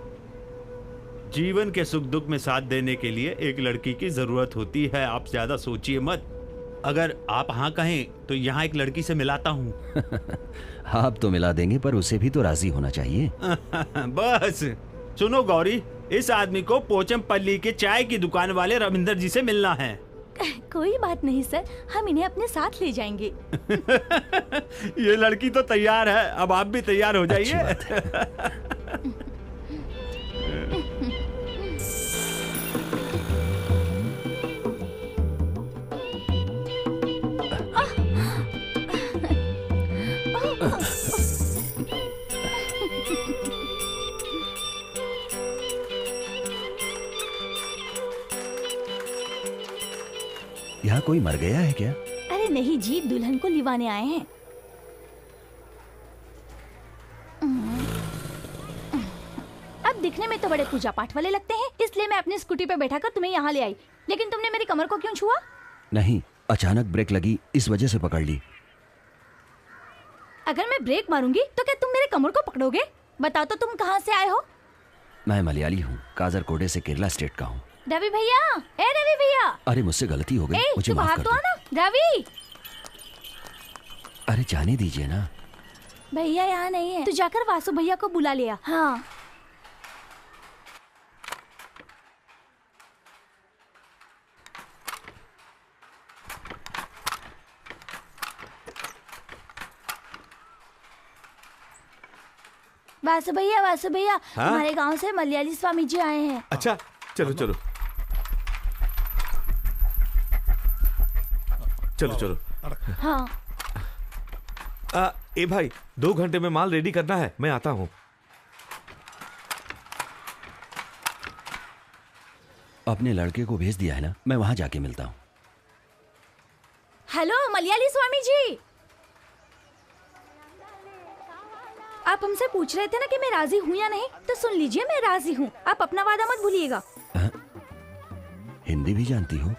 [SPEAKER 4] जीवन के सुख दुख में साथ देने के लिए एक लड़की की जरूरत होती है। आप ज्यादा सोचिए मत। अगर आप हाँ कहें तो यहाँ एक लड़की से मिलाता हूँ।
[SPEAKER 5] आप तो मिला देंगे, पर उसे भी तो राजी होना चाहिए।
[SPEAKER 4] बस सुनो गौरी, इस आदमी को पोचमपल्ली के चाय की दुकान वाले रविंदर जी से मिलना है।
[SPEAKER 2] कोई बात नहीं सर, हम इन्हें अपने साथ ले जाएंगे।
[SPEAKER 4] ये लड़की तो तैयार है, अब आप भी तैयार हो जाइए।
[SPEAKER 5] यहाँ कोई मर गया है क्या?
[SPEAKER 2] अरे नहीं जी, दुल्हन को लिवाने आए हैं। अब दिखने में तो बड़े पूजा पाठ वाले लगते हैं, इसलिए मैं अपनी स्कूटी पे बैठाकर तुम्हें यहाँ ले आई। लेकिन तुमने मेरी कमर को क्यों छुआ?
[SPEAKER 5] नहीं, अचानक ब्रेक लगी, इस वजह से पकड़ ली।
[SPEAKER 2] अगर मैं ब्रेक मारूंगी तो क्या तुम मेरे कमर को पकड़ोगे? बताओ तो तुम कहाँ से आए हो?
[SPEAKER 5] मैं मलयाली हूँ, काजरकोडे से केरला स्टेट का हूँ।
[SPEAKER 2] रवि भैया, ए रवि भैया।
[SPEAKER 5] अरे मुझसे गलती हो गई, मुझे
[SPEAKER 2] तू
[SPEAKER 5] माफ
[SPEAKER 2] बाहर
[SPEAKER 5] कर
[SPEAKER 2] तो
[SPEAKER 5] दो।
[SPEAKER 2] आना। रवि
[SPEAKER 5] अरे जाने दीजिए ना।
[SPEAKER 2] भैया यहाँ नहीं है, तू जाकर वासु भैया को बुला लिया। हाँ। वासु भैया,
[SPEAKER 9] हाँ?
[SPEAKER 2] हमारे गांव से मलयाली स्वामी जी आए हैं।
[SPEAKER 9] अच्छा, चलो चलो चलो चलो।
[SPEAKER 2] हाँ।
[SPEAKER 9] ए भाई, 2 घंटे में माल रेडी करना है, मैं आता हूँ।
[SPEAKER 5] अपने लड़के को भेज दिया है ना, मैं वहां जाके मिलता हूँ।
[SPEAKER 2] हेलो मलयाली स्वामी जी, आप हमसे पूछ रहे थे ना कि मैं राजी हूँ या नहीं, तो सुन लीजिए, मैं राजी हूँ। आप अपना वादा मत भूलिएगा।
[SPEAKER 5] हिंदी भी जानती हो?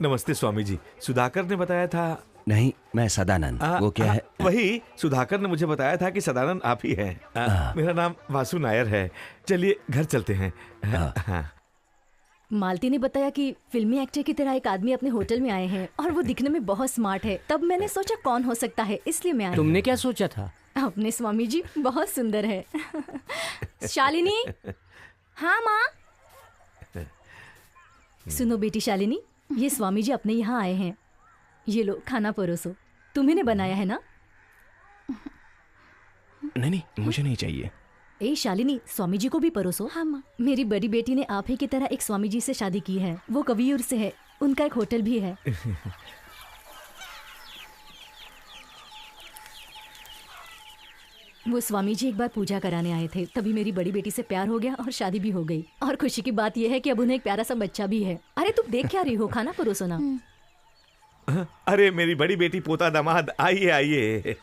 [SPEAKER 9] नमस्ते स्वामी जी, सुधाकर ने बताया था।
[SPEAKER 5] नहीं, मैं सदानंद। वो क्या है?
[SPEAKER 9] वही सुधाकर ने मुझे बताया था कि सदानंद आप ही हैं। मेरा नाम वासु नायर है। चलिए घर चलते हैं। हाँ।
[SPEAKER 3] मालती ने बताया कि फिल्मी एक्टर की तरह एक आदमी अपने होटल में आए हैं और वो दिखने में बहुत स्मार्ट है। तब मैंने सोचा कौन हो सकता है, इसलिए मैं आई।
[SPEAKER 6] तुमने क्या सोचा था?
[SPEAKER 3] अपने स्वामी जी बहुत सुंदर है। शालिनी।
[SPEAKER 2] हाँ माँ।
[SPEAKER 3] सुनो बेटी शालिनी, ये स्वामी जी अपने यहाँ आए हैं। ये लो खाना परोसो। तुम्ही ने बनाया है ना?
[SPEAKER 11] नहीं, मुझे नहीं चाहिए।
[SPEAKER 3] ए शालिनी, स्वामी जी को भी परोसो।
[SPEAKER 2] हाँ माँ।
[SPEAKER 3] मेरी बड़ी बेटी ने आप ही की तरह एक स्वामी जी से शादी की है। वो कवियूर से है, उनका एक होटल भी है। वो स्वामी जी एक बार पूजा कराने आए थे, तभी मेरी बड़ी बेटी से प्यार हो गया और शादी भी हो गई। और खुशी की बात यह है कि अब उन्हें एक प्यारा सा बच्चा भी है। अरे तुम देख क्या रही हो, खाना परोसो ना।
[SPEAKER 9] अरे मेरी बड़ी बेटी, पोता, दामाद, आइए आइए।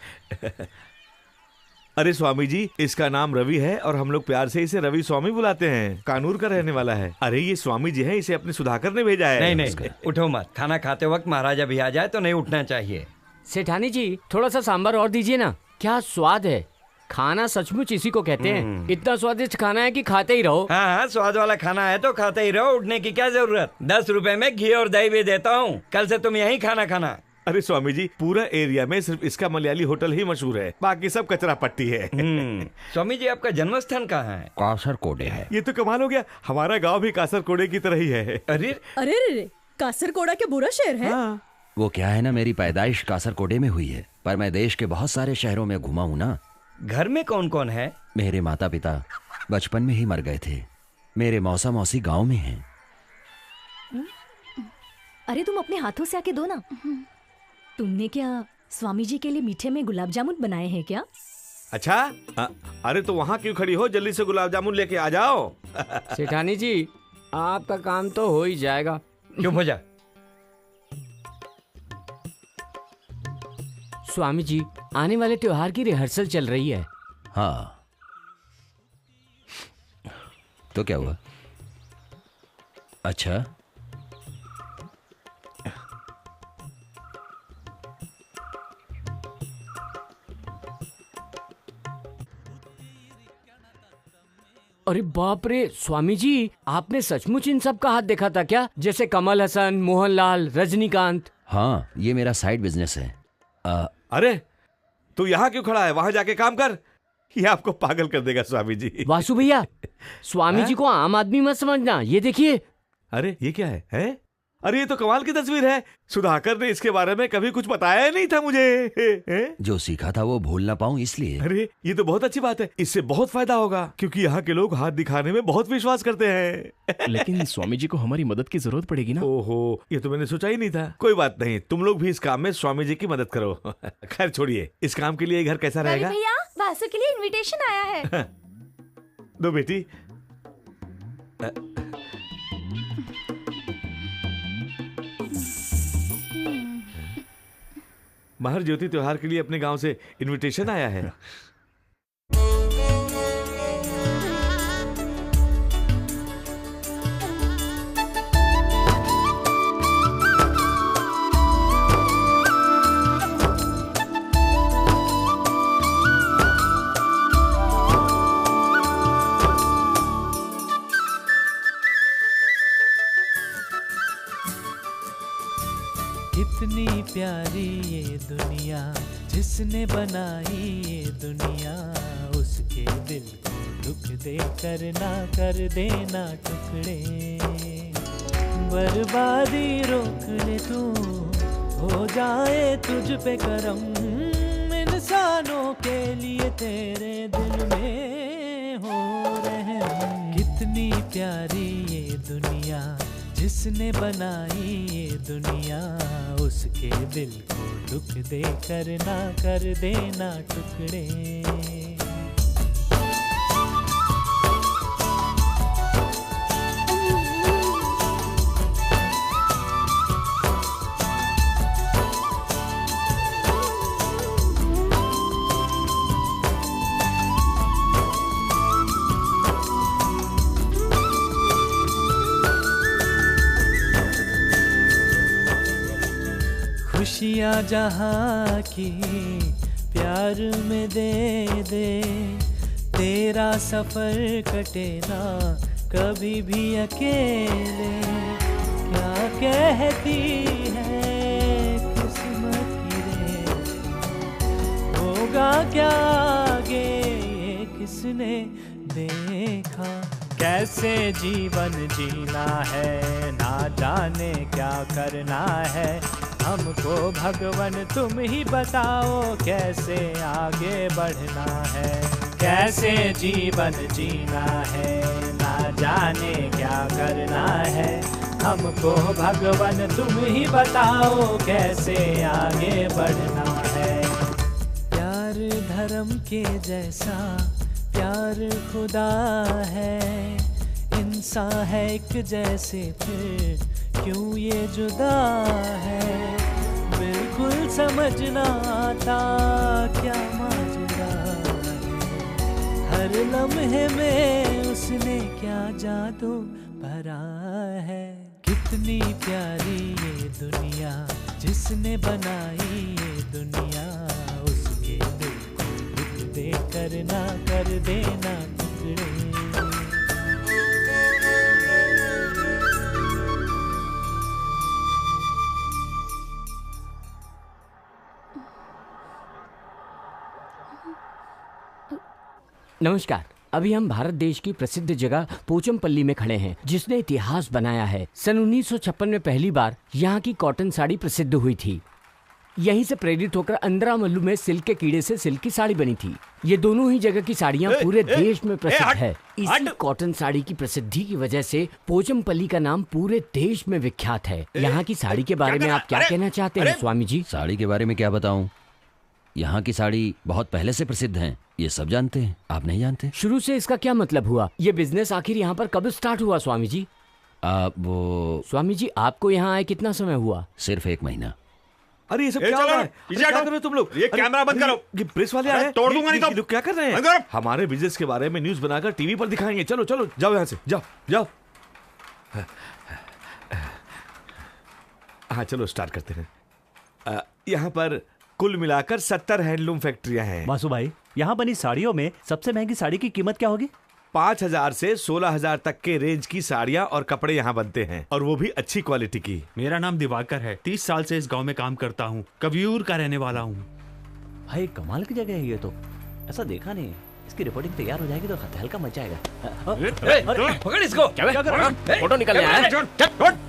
[SPEAKER 9] अरे स्वामी जी, इसका नाम रवि है और हम लोग प्यार से इसे रवि स्वामी बुलाते हैं। कानूर का रहने वाला है। अरे ये स्वामी जी है, इसे अपने सुधाकर ने भेजा है।
[SPEAKER 8] नहीं, उठो मत। खाना खाते वक्त महाराजा भी आ जाए तो नहीं उठना चाहिए।
[SPEAKER 6] सेठानी जी, थोड़ा सा सांभर और दीजिए ना। क्या स्वाद है। खाना सचमुच इसी को कहते हैं। इतना स्वादिष्ट खाना है कि खाते ही रहो।
[SPEAKER 8] हाँ, स्वाद वाला खाना है तो खाते ही रहो, उठने की क्या जरूरत। 10 रुपए में घी और दही भी देता हूँ। कल से तुम यहीं खाना खाना।
[SPEAKER 9] अरे स्वामी जी, पूरा एरिया में सिर्फ इसका मलयाली होटल ही मशहूर है, बाकी सब कचरा पट्टी है।
[SPEAKER 8] स्वामी जी, आपका जन्म स्थान कहाँ है?
[SPEAKER 5] कासरकोडे है।
[SPEAKER 9] ये तो कमाल हो गया, हमारा गांव भी कासरकोडे की तरह ही है।
[SPEAKER 8] अरे
[SPEAKER 3] अरे, कासरकोड़ा क्या बुरा शहर है?
[SPEAKER 9] हाँ।
[SPEAKER 5] वो क्या है ना, मेरी पैदाइश कासरकोडे में हुई है, पर मैं देश के बहुत सारे शहरों में घुमा हूँ ना।
[SPEAKER 8] घर में कौन कौन है?
[SPEAKER 5] मेरे माता पिता बचपन में ही मर गए थे। मेरे मौसा मौसी गांव में हैं।
[SPEAKER 3] अरे तुम अपने हाथों से आके दो ना। तुमने क्या स्वामी जी के लिए मीठे में गुलाब जामुन बनाए हैं क्या?
[SPEAKER 9] अच्छा अरे तो वहाँ क्यों खड़ी हो, जल्दी से गुलाब जामुन लेके आ जाओ।
[SPEAKER 6] सेठानी जी आपका काम तो हो ही जाएगा।
[SPEAKER 8] चुप हो जा।
[SPEAKER 6] स्वामी जी आने वाले त्योहार की रिहर्सल चल रही है।
[SPEAKER 5] हाँ तो क्या हुआ? अच्छा
[SPEAKER 6] अरे बाप रे स्वामी जी, आपने सचमुच इन सब का हाथ देखा था क्या? जैसे कमल हसन, मोहनलाल, रजनीकांत।
[SPEAKER 5] हाँ ये मेरा साइड बिजनेस है।
[SPEAKER 9] अरे तू यहाँ क्यों खड़ा है, वहां जाके काम कर। ये आपको पागल कर देगा स्वामी जी।
[SPEAKER 6] वासु भैया स्वामी जी को आम आदमी मत समझना, ये देखिए।
[SPEAKER 9] अरे ये क्या है? अरे ये तो कमाल की तस्वीर है। सुधाकर ने इसके बारे में कभी कुछ बताया ही नहीं था मुझे।
[SPEAKER 5] जो सीखा था वो भूल ना पाऊं इसलिए।
[SPEAKER 9] अरे ये तो बहुत अच्छी बात है, इससे बहुत फायदा होगा क्योंकि यहाँ के लोग हाथ दिखाने में बहुत विश्वास करते हैं।
[SPEAKER 11] लेकिन स्वामी जी को हमारी मदद की जरूरत पड़ेगी ना।
[SPEAKER 9] ओहो ये तो मैंने सोचा ही नहीं था। कोई बात नहीं, तुम लोग भी इस काम में स्वामी जी की मदद करो। खैर छोड़िए, इस काम के लिए घर कैसा रहेगा?
[SPEAKER 2] भैया वासु के लिए इनविटेशन आया है।
[SPEAKER 9] दो बेटी। महर ज्योति त्योहार के लिए अपने गांव से इनविटेशन आया है।
[SPEAKER 1] कितनी प्यारी ये दुनिया, जिसने बनाई ये दुनिया, उसके दिल को दुख दे कर ना कर देना टुकड़े। बर्बादी रोक ले तू, हो जाए तुझ पे करम, इंसानों के लिए तेरे दिल में हो रहम। कितनी प्यारी ये दुनिया, जिसने बनाई ये दुनिया, उसके दिल को दुख दे कर ना कर देना टुकड़े। खुशियाँ जहाँ की प्यार में दे दे, तेरा सफर कटे ना कभी भी अकेले। क्या कहती है किस्मत की रे, होगा क्या आगे ये किसने देखा। कैसे जीवन जीना है, ना जाने क्या करना है, हमको भगवान तुम ही बताओ कैसे आगे बढ़ना है। कैसे जीवन जीना है, ना जाने क्या करना है, हमको भगवान तुम ही बताओ कैसे आगे बढ़ना है। प्यार धर्म के जैसा प्यार खुदा है, इंसान है एक जैसे फिर क्यों ये जुदा है। बिल्कुल समझ ना आता क्या माजरा है, हर लम्हे में उसने क्या जादू भरा है। कितनी प्यारी ये दुनिया, जिसने बनाई ये दुनिया, उसके दिल को दुख दे कर ना कर देना टुकड़े।
[SPEAKER 6] नमस्कार। अभी हम भारत देश की प्रसिद्ध जगह पोचमपल्ली में खड़े हैं, जिसने इतिहास बनाया है। सन 1956 में पहली बार यहाँ की कॉटन साड़ी प्रसिद्ध हुई थी। यहीं से प्रेरित होकर अंद्रामल्लू में सिल्क के कीड़े से सिल्क की साड़ी बनी थी। ये दोनों ही जगह की साड़ियाँ पूरे देश में प्रसिद्ध है। इसी कॉटन साड़ी की प्रसिद्धि की वजह से पोचमपल्ली का नाम पूरे देश में विख्यात है। यहाँ की साड़ी के बारे में आप क्या कहना चाहते हैं स्वामी जी?
[SPEAKER 5] साड़ी के बारे में क्या बताऊं, यहाँ की साड़ी बहुत पहले से प्रसिद्ध है, ये सब जानते हैं। आप नहीं जानते?
[SPEAKER 6] शुरू से इसका क्या मतलब हुआ? ये बिजनेस आखिर यहाँ पर कब स्टार्ट हुआ स्वामी जी?
[SPEAKER 5] वो
[SPEAKER 6] स्वामी जी, आपको यहाँ आए कितना समय हुआ?
[SPEAKER 5] सिर्फ 1 महीना।
[SPEAKER 9] अरे ये सब क्या हो रहा है? क्या कर रहे हो तुम लोग?
[SPEAKER 4] ये कैमरा बंद करो।
[SPEAKER 9] ये प्रेस वाले आए,
[SPEAKER 4] तोड़ दूंगा नहीं तो।
[SPEAKER 9] लोग क्या कर रहे हैं? हमारे बिजनेस के बारे में न्यूज़ बनाकर टीवी पर दिखाएंगे। चलो चलो जाओ यहाँ से, जाओ जाओ। हाँ चलो स्टार्ट करते हैं। यहाँ पर कुल मिलाकर 70 हैंडलूम फैक्ट्रियां हैं।
[SPEAKER 7] वासु भाई, यहाँ बनी साड़ियों में सबसे महंगी साड़ी की कीमत क्या होगी?
[SPEAKER 9] 5,000 से 16,000 तक के रेंज की साड़ियाँ और कपड़े यहाँ बनते हैं, और वो भी अच्छी क्वालिटी की।
[SPEAKER 4] मेरा नाम दिवाकर है, 30 साल से इस गांव में काम करता हूँ, कवियूर का रहने वाला हूँ।
[SPEAKER 7] भाई कमाल की जगह है ये तो, ऐसा देखा नहीं। इसकी रिपोर्टिंग तैयार हो जाएगी तो हल्का मच जाएगा।
[SPEAKER 6] पकड़ इसको। क्या कर रहा है? फोटो निकलने आया है।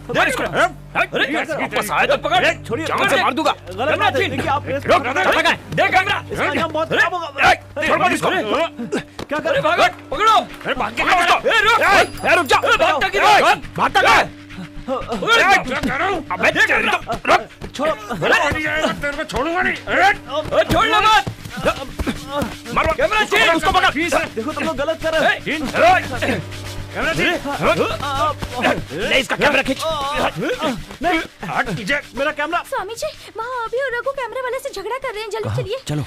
[SPEAKER 6] पकड़ इसको। वापस आए तो पकड़। छोड़िए, जान से मार दूंगा।
[SPEAKER 7] गलत बात है। देखिए आप
[SPEAKER 6] देख कैमरा।
[SPEAKER 7] इसका अंजाम बहुत खराब होगा।
[SPEAKER 6] छोड़ इसको।
[SPEAKER 7] क्या कर रहे
[SPEAKER 6] भागो, पकड़ो। अरे भाग के इसको। रुक जा। भागता किधर? भागता कहाँ? क्या कर रहा हूँ? अबे रुक।
[SPEAKER 7] छोड़ो।
[SPEAKER 6] तेरे को छोड़ूंगा नहीं। छोड़ लो मत। मारो कैमरा चीर उसको पकड़।
[SPEAKER 7] देखो तुम लोग गलत कर रहे हो।
[SPEAKER 6] कैमरा चीर। ले इसका कैमरा खींच।
[SPEAKER 7] नहीं
[SPEAKER 6] हट पीछे।
[SPEAKER 7] मेरा कैमरा।
[SPEAKER 2] स्वामी जी, वहाँ अभी और रघु कैमरे वाले से झगड़ा कर रहे हैं, जल्दी चलिए।
[SPEAKER 5] चलो।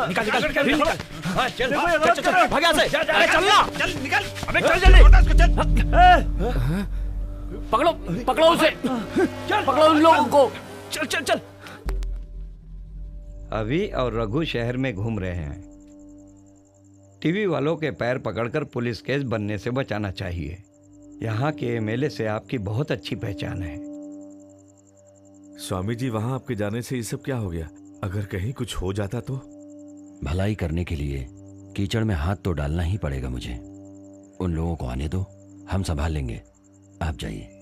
[SPEAKER 6] निकाल निकाल निकाल। हाँ चल
[SPEAKER 7] भाग यहाँ से।
[SPEAKER 6] चलना। चल निकल। अबे चल जल्दी। पकड़ो पकड़ो उसे। पकड़ो उन लोगों को। चल चल चल।
[SPEAKER 8] अभी और रघु शहर में घूम रहे हैं। टीवी वालों के पैर पकड़कर पुलिस केस बनने से बचाना चाहिए। यहाँ के एमएलए से आपकी बहुत अच्छी पहचान है।
[SPEAKER 9] स्वामी जी, वहाँ आपके जाने से ये सब क्या हो गया? अगर कहीं कुछ हो जाता तो?
[SPEAKER 5] भलाई करने के लिए कीचड़ में हाथ तो डालना ही पड़ेगा मुझे। उन लोगों को आने दो, हम संभाल लेंगे। आप जाइए।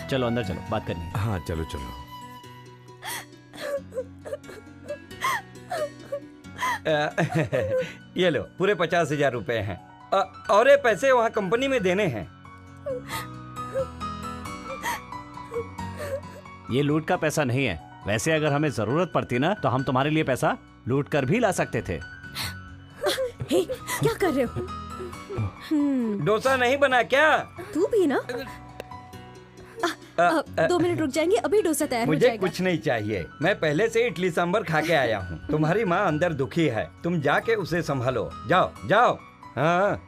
[SPEAKER 7] चलो अंदर चलो, बात करनी है।
[SPEAKER 9] हाँ चलो चलो।
[SPEAKER 8] ये लो, पूरे 50,000 रुपए हैं। और ये पैसे वहाँ कंपनी में देने हैं।
[SPEAKER 7] ये लूट का पैसा नहीं है। वैसे अगर हमें जरूरत पड़ती ना तो हम तुम्हारे लिए पैसा लूट कर भी ला सकते थे।
[SPEAKER 3] हे, क्या कर रहे हो?
[SPEAKER 8] डोसा नहीं बना क्या?
[SPEAKER 3] तू भी ना? 2 मिनट रुक जाएंगे, अभी डोसा तैयार हो
[SPEAKER 8] मुझे
[SPEAKER 3] जाएगा।
[SPEAKER 8] कुछ नहीं चाहिए, मैं पहले से इडली सांभर खा के आया हूँ। तुम्हारी माँ अंदर दुखी है, तुम जाके उसे संभालो। जाओ जाओ। हाँ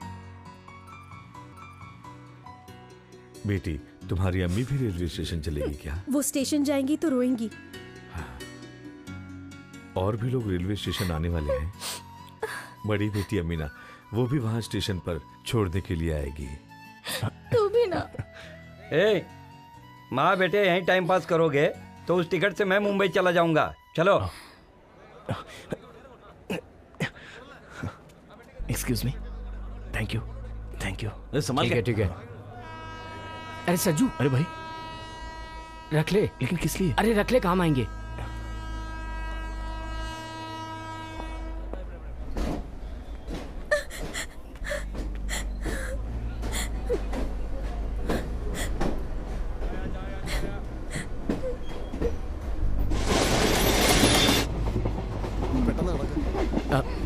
[SPEAKER 9] बेटी, तुम्हारी अम्मी भी रेलवे स्टेशन चलेगी क्या?
[SPEAKER 3] वो स्टेशन जाएंगी तो रोएंगी।
[SPEAKER 9] और भी लोग रेलवे स्टेशन आने वाले हैं। बड़ी बेटी अमीना, वो भी वहाँ स्टेशन पर छोड़ने के लिए आएगी।
[SPEAKER 3] तू भी ना।
[SPEAKER 8] ए, माँ बेटे यहीं टाइम पास करोगे तो उस टिकट से मैं मुंबई चला जाऊंगा। चलो।
[SPEAKER 11] Excuse me. Thank you. Thank you.
[SPEAKER 6] ठीक है ठीक है। अरे सज्जू,
[SPEAKER 11] अरे भाई
[SPEAKER 6] रख ले।
[SPEAKER 11] लेकिन किस लिए?
[SPEAKER 6] अरे रख ले, काम आएंगे।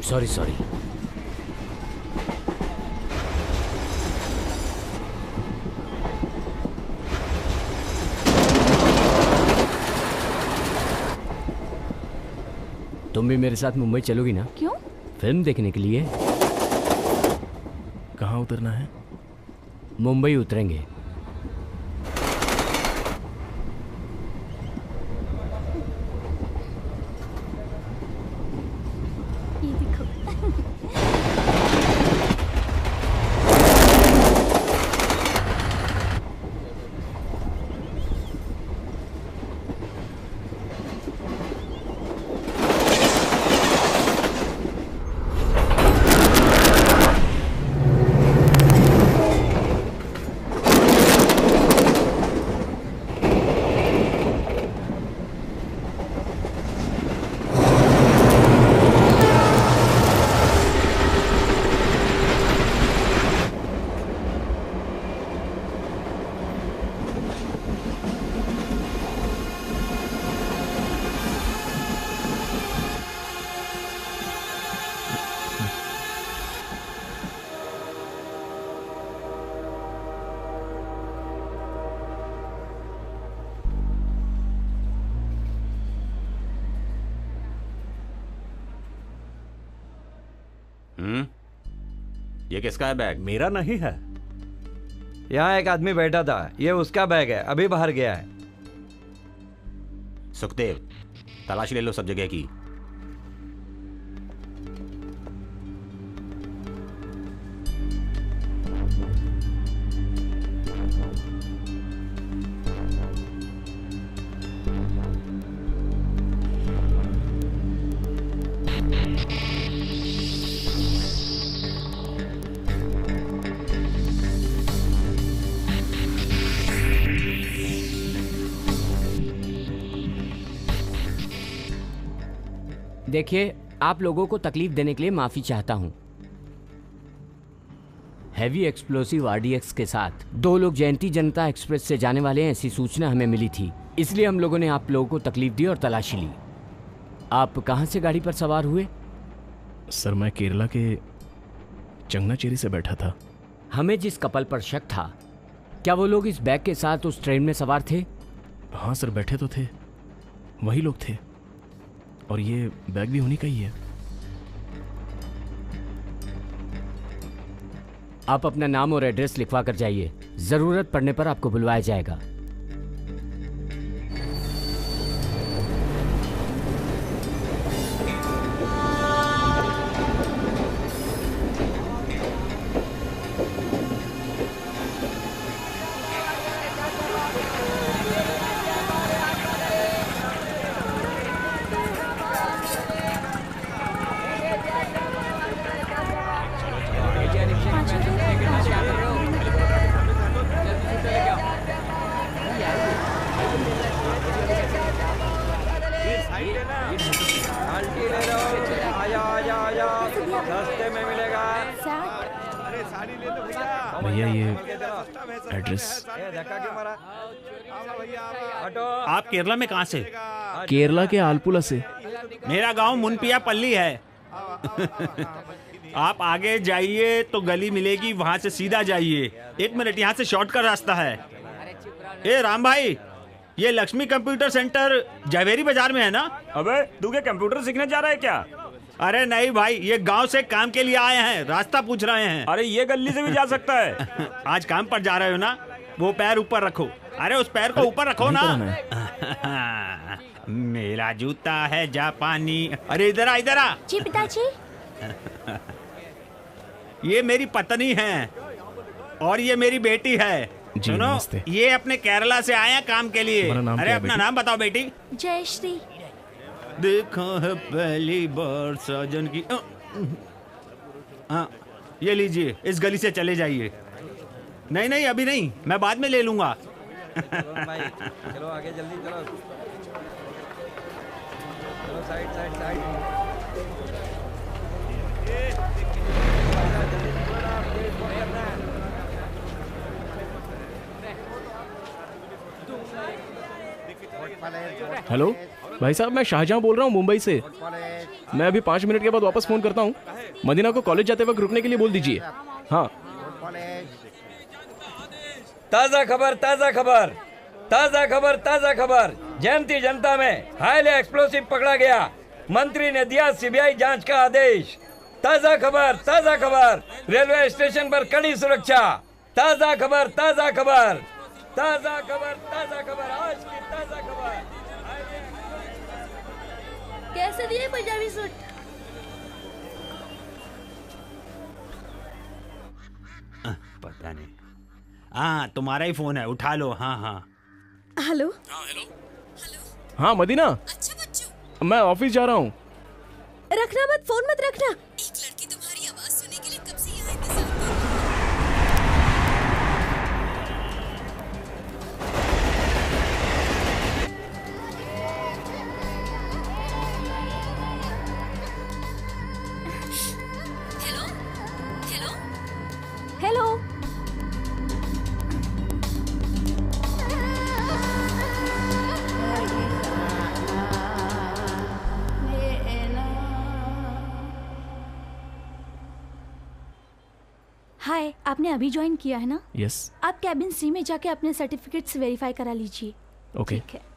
[SPEAKER 6] Sorry sorry. तुम भी मेरे साथ मुंबई चलोगी ना?
[SPEAKER 2] क्यों?
[SPEAKER 6] फिल्म देखने के लिए।
[SPEAKER 11] कहाँ उतरना है?
[SPEAKER 6] मुंबई उतरेंगे।
[SPEAKER 2] ये देखो।
[SPEAKER 10] ये किसका है बैग?
[SPEAKER 7] मेरा नहीं है।
[SPEAKER 8] यहाँ एक आदमी बैठा था, ये उसका बैग है, अभी बाहर गया है।
[SPEAKER 10] सुखदेव, तलाशी ले लो सब जगह की।
[SPEAKER 6] देखिए, आप लोगों को तकलीफ देने के लिए माफी चाहता हूं। हैवी एक्सप्लोसिव आरडीएक्स के साथ 2 लोग जयंती जनता एक्सप्रेस से जाने वाले हैं, ऐसी सूचना हमें मिली थी। इसलिए हम लोगों ने आप लोगों को तकलीफ दी और तलाशी ली। आप कहां से गाड़ी पर सवार हुए?
[SPEAKER 11] सर, मैं केरला के चंगनाचेरी से बैठा था।
[SPEAKER 6] हमें जिस कपल पर शक था, क्या वो लोग इस बैग के साथ उस ट्रेन में सवार थे?
[SPEAKER 11] हाँ सर, बैठे तो थे, वही लोग थे। और ये बैग भी उन्हीं का ही है।
[SPEAKER 6] आप अपना नाम और एड्रेस लिखवा कर जाइए, जरूरत पड़ने पर आपको बुलवाया जाएगा।
[SPEAKER 11] भैया ये एड्रेस।
[SPEAKER 4] आप केरला में कहाँ से?
[SPEAKER 11] केरला के आलपुला से।
[SPEAKER 4] मेरा गांव मुनपिया पल्ली है। आप आगे जाइए तो गली मिलेगी, वहां से सीधा जाइए। 1 मिनट, यहाँ से शॉर्टकट रास्ता है। ए राम भाई, ये लक्ष्मी कंप्यूटर सेंटर जवेरी बाजार में है ना?
[SPEAKER 6] अबे तू क्या कंप्यूटर सीखने जा रहा है क्या?
[SPEAKER 4] अरे नहीं भाई, ये गांव से काम के लिए आए हैं, रास्ता पूछ रहे हैं।
[SPEAKER 6] अरे ये गली से भी जा सकता है।
[SPEAKER 4] आज काम पर जा रहे हो ना, वो पैर ऊपर रखो। अरे उस पैर को ऊपर रखो ना। मेरा जूता है जापानी। अरे इधर आ, इधर आ।
[SPEAKER 2] जी पिताजी।
[SPEAKER 4] ये मेरी पत्नी है और ये मेरी बेटी है। सुनो, ये अपने केरला से आए हैं काम के लिए। अरे अपना नाम बताओ बेटी।
[SPEAKER 2] जयश्री।
[SPEAKER 4] देखो है पहली बार साजन की। हाँ, ये लीजिए, इस गली से चले जाइए। नहीं नहीं अभी नहीं, मैं बाद में ले लूंगा।
[SPEAKER 8] चलो आगे जल्दी चलो। चलो साइड साइड साइड।
[SPEAKER 11] हेलो भाई साहब, मैं शाहजहां बोल रहा हूँ मुंबई से। मैं अभी 5 मिनट के बाद वापस फोन करता हूँ। मदीना को कॉलेज जाते वक्त रुकने के लिए बोल दीजिए। हाँ।
[SPEAKER 8] ताजा खबर, ताजा खबर, ताजा खबर, ताजा खबर। जयंती जनता में हाईली एक्सप्लोसिव पकड़ा गया। मंत्री ने दिया सीबीआई जांच का आदेश। ताजा खबर, ताजा खबर। रेलवे स्टेशन पर कड़ी सुरक्षा। ताजा खबर, ताजा खबर, ताजा खबर, ताजा खबर। आज की ताजा खबर।
[SPEAKER 2] कैसे दिए पंजाबी सूट?
[SPEAKER 4] पता नहीं। हाँ तुम्हारा ही फोन है, उठा लो। हाँ हाँ
[SPEAKER 3] हेलो।
[SPEAKER 11] हाँ मदीना,
[SPEAKER 3] अच्छा बच्चों,
[SPEAKER 11] मैं ऑफिस जा रहा हूँ।
[SPEAKER 3] रखना मत, फोन मत रखना।
[SPEAKER 13] एक लड़की तुम्हारी आवाज सुनने के लिए कब से यहाँ इंतजार कर रही है। Hello hello
[SPEAKER 2] hello. हाय, आपने अभी ज्वाइन किया है ना?
[SPEAKER 11] यस।
[SPEAKER 2] आप कैबिन सी में जाके अपने सर्टिफिकेट्स वेरीफाई करा लीजिए।
[SPEAKER 11] ओके।
[SPEAKER 2] ठीक है।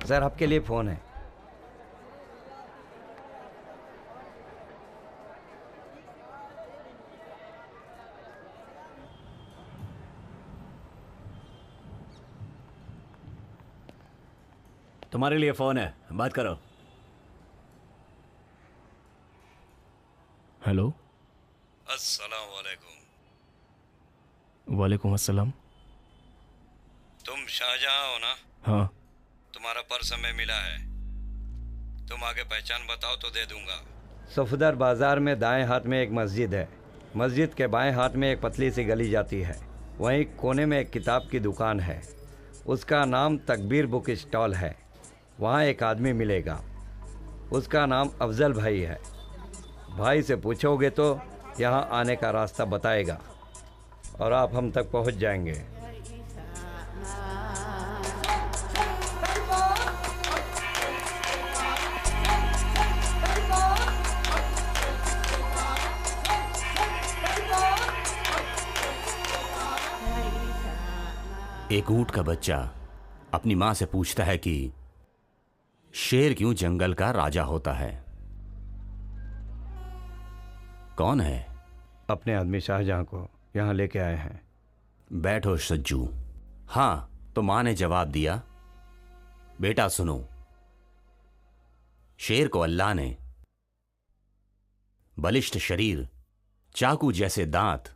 [SPEAKER 8] सर आपके लिए फोन है।
[SPEAKER 7] तुम्हारे लिए फोन है, बात करो।
[SPEAKER 11] हेलो।
[SPEAKER 8] अस्सलाम वालेकुम।
[SPEAKER 11] वालेकुम अस्सलाम।
[SPEAKER 8] तुम शाहजहां हो ना?
[SPEAKER 11] हाँ।
[SPEAKER 8] तुम्हारा पर्स हमें मिला है, तुम आगे पहचान बताओ तो दे दूंगा। सफदर बाजार में दाएं हाथ में एक मस्जिद है, मस्जिद के बाएं हाथ में एक पतली सी गली जाती है, वहीं कोने में एक किताब की दुकान है, उसका नाम तकबीर बुक स्टॉल है। वहाँ एक आदमी मिलेगा, उसका नाम अफजल भाई है। भाई से पूछोगे तो यहाँ आने का रास्ता बताएगा और आप हम तक पहुँच जाएंगे।
[SPEAKER 10] एक ऊंट का बच्चा अपनी मां से पूछता है कि शेर क्यों जंगल का राजा होता है? कौन है?
[SPEAKER 8] अपने आदमी शाहजहां को यहाँ लेके आए हैं।
[SPEAKER 10] बैठो सज्जू। हाँ, तो मां ने जवाब दिया, बेटा सुनो, शेर को अल्लाह ने बलिष्ठ शरीर, चाकू जैसे दांत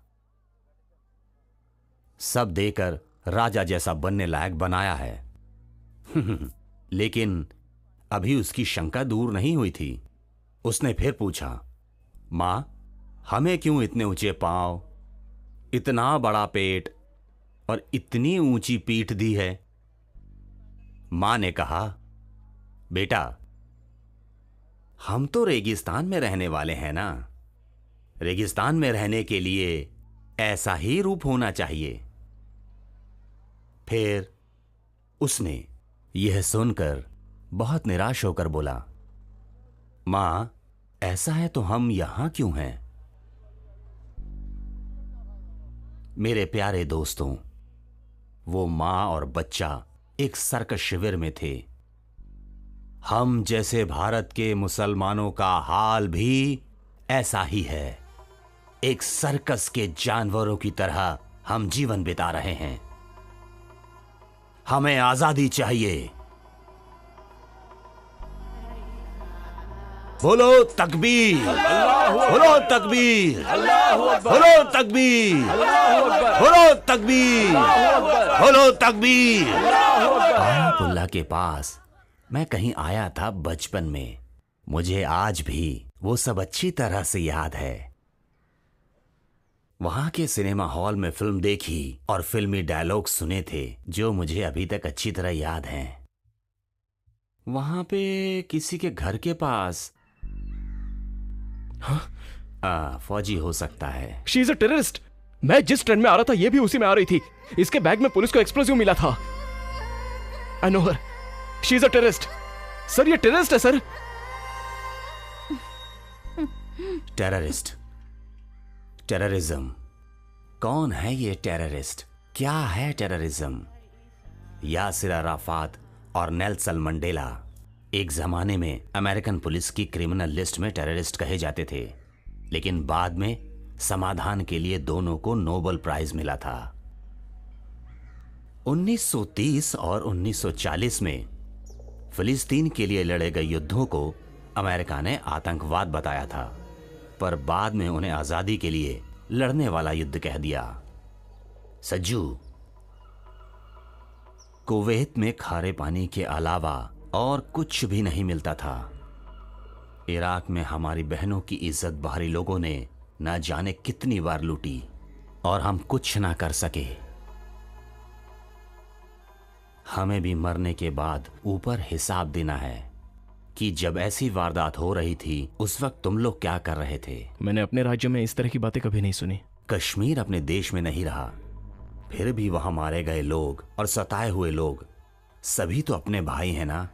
[SPEAKER 10] सब देकर राजा जैसा बनने लायक बनाया है। लेकिन अभी उसकी शंका दूर नहीं हुई थी। उसने फिर पूछा, मां, हमें क्यों इतने ऊंचे पांव, इतना बड़ा पेट और इतनी ऊंची पीठ दी है? मां ने कहा, बेटा, हम तो रेगिस्तान में रहने वाले हैं ना, रेगिस्तान में रहने के लिए ऐसा ही रूप होना चाहिए। फिर उसने यह सुनकर बहुत निराश होकर बोला, मां, ऐसा है तो हम यहां क्यों हैं? मेरे प्यारे दोस्तों, वो मां और बच्चा एक सर्कस शिविर में थे। हम जैसे भारत के मुसलमानों का हाल भी ऐसा ही है। एक सर्कस के जानवरों की तरह हम जीवन बिता रहे हैं। हमें आजादी चाहिए। बोलो तकबीर, बोलो तकबीर, बोलो तकबीर, बोलो तकबीर, बोलो तकबीर। आयतुल्लाह के पास मैं कहीं आया था बचपन में। मुझे आज भी वो सब अच्छी तरह से याद है। वहां के सिनेमा हॉल में फिल्म देखी और फिल्मी डायलॉग सुने थे जो मुझे अभी तक अच्छी तरह याद हैं। वहां पे किसी के घर के पास फौजी हो सकता है।
[SPEAKER 11] She is a terrorist. मैं जिस ट्रेन में आ रहा था ये भी उसी में आ रही थी। इसके बैग में पुलिस को एक्सप्लोसिव मिला था। I know her. She is a terrorist. Sir, ये टेररिस्ट है सर।
[SPEAKER 10] Terrorist, terrorism. कौन है ये टेररिस्ट? क्या है टेररिज्म? यासिर अराफात और नेल्सन मंडेला एक जमाने में अमेरिकन पुलिस की क्रिमिनल लिस्ट में टेररिस्ट कहे जाते थे, लेकिन बाद में समाधान के लिए दोनों को नोबेल प्राइज मिला था। 1930 और 1940 में फिलिस्तीन के लिए लड़े गए युद्धों को अमेरिका ने आतंकवाद बताया था, पर बाद में उन्हें आजादी के लिए लड़ने वाला युद्ध कह दिया। सज्जू, कुवैत में खारे पानी के अलावा और कुछ भी नहीं मिलता था। इराक में हमारी बहनों की इज्जत बाहरी लोगों ने न जाने कितनी बार लूटी और हम कुछ ना कर सके। हमें भी मरने के बाद ऊपर हिसाब देना है कि जब ऐसी वारदात हो रही थी उस वक्त तुम लोग क्या कर रहे थे।
[SPEAKER 11] मैंने अपने राज्य में इस तरह की बातें कभी नहीं सुनी।
[SPEAKER 10] कश्मीर अपने देश में नहीं रहा, फिर भी वहां मारे गए लोग और सताए हुए लोग सभी तो अपने भाई हैं ना।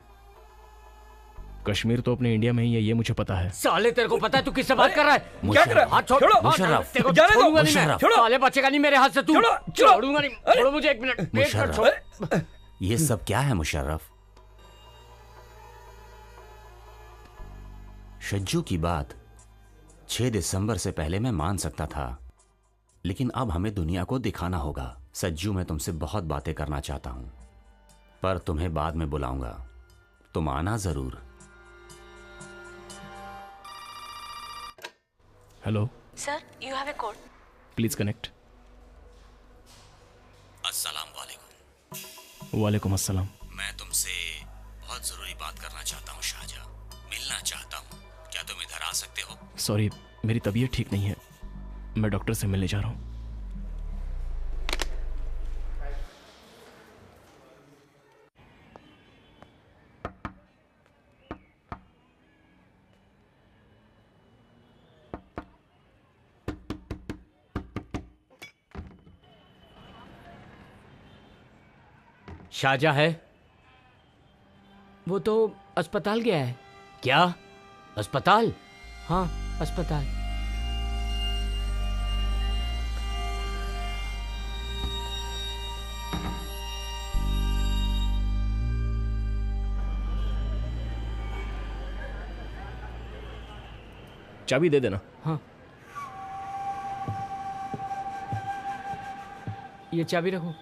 [SPEAKER 11] कश्मीर तो अपने इंडिया में ही है, ये मुझे पता है।
[SPEAKER 6] साले, तेरे को पता है तू किससे बात कर रहा है?
[SPEAKER 10] क्या कर रहा है?
[SPEAKER 6] हाथ छोड़।
[SPEAKER 10] मुशर्रफ,
[SPEAKER 6] तेरे को
[SPEAKER 10] जाने दो।
[SPEAKER 6] छोड़ूंगा नहीं मैं।
[SPEAKER 10] मुशर्रफ।
[SPEAKER 6] साले बचेगा नहीं मेरे हाथ से तू। छोड़ूंगा नहीं। छोड़ो मुझे, एक मिनट। एक मिनट
[SPEAKER 10] मुशर्रफ,
[SPEAKER 6] छोड़।
[SPEAKER 10] ये सब क्या है मुशर्रफ? सज्जू की बात 6 दिसंबर से पहले मैं मान सकता था, लेकिन अब हमें दुनिया को दिखाना होगा। सज्जू, मैं तुमसे बहुत बातें करना चाहता हूं, पर तुम्हें बाद में बुलाऊंगा, तुम आना जरूर।
[SPEAKER 11] Hello
[SPEAKER 2] sir, you have a call.
[SPEAKER 11] Please connect.
[SPEAKER 10] अस्सलाम वालेकुम।
[SPEAKER 11] वालेकुम अस्सलाम।
[SPEAKER 10] मैं तुमसे बहुत जरूरी बात करना चाहता हूँ शाहजहां, मिलना चाहता हूँ। क्या तुम इधर आ सकते हो?
[SPEAKER 11] सॉरी, मेरी तबीयत ठीक नहीं है, मैं डॉक्टर से मिलने जा रहा हूँ।
[SPEAKER 6] शाहजहां है? वो तो अस्पताल गया है। क्या? अस्पताल? हाँ, अस्पताल।
[SPEAKER 11] चाबी दे देना।
[SPEAKER 6] हाँ, ये चाबी रखो।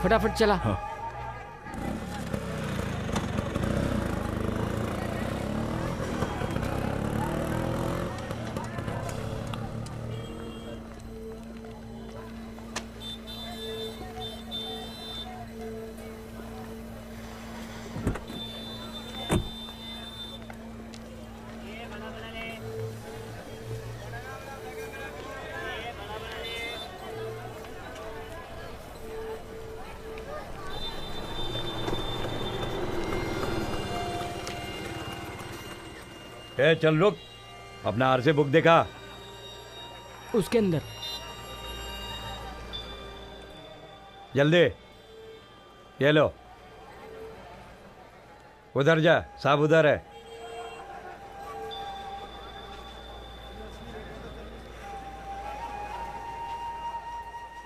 [SPEAKER 6] फटाफट चला।
[SPEAKER 11] हाँ।
[SPEAKER 8] चल रुक, अपना आरसी बुक देखा?
[SPEAKER 6] उसके अंदर।
[SPEAKER 8] जल्दी, ये लो। उधर जा, साहब उधर है।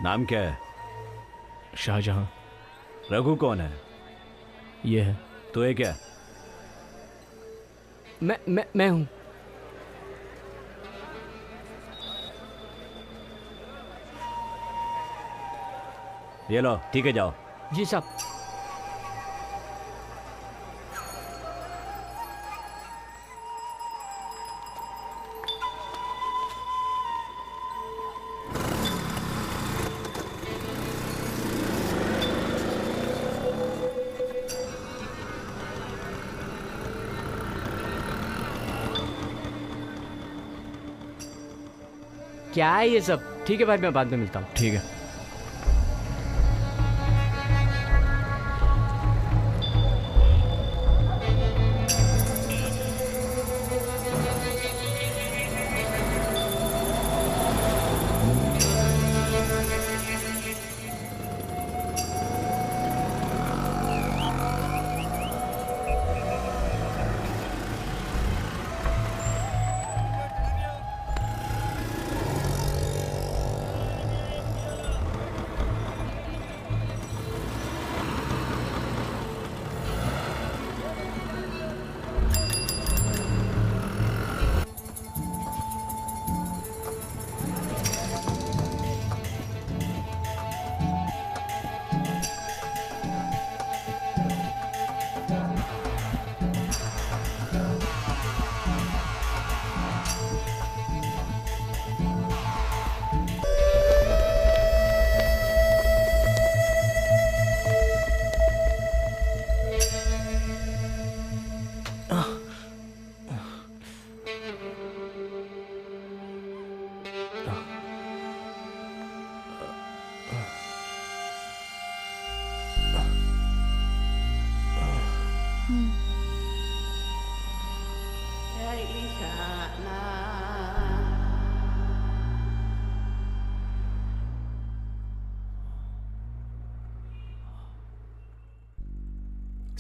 [SPEAKER 7] नाम क्या है?
[SPEAKER 11] शाहजहां।
[SPEAKER 7] रघु कौन है?
[SPEAKER 11] ये है।
[SPEAKER 7] तो ये क्या?
[SPEAKER 6] मैं हूं।
[SPEAKER 7] ये लो, ठीक है, जाओ।
[SPEAKER 6] जी साहब। क्या है ये सब? ठीक है भाई, मैं बाद में मिलता हूँ।
[SPEAKER 11] ठीक है।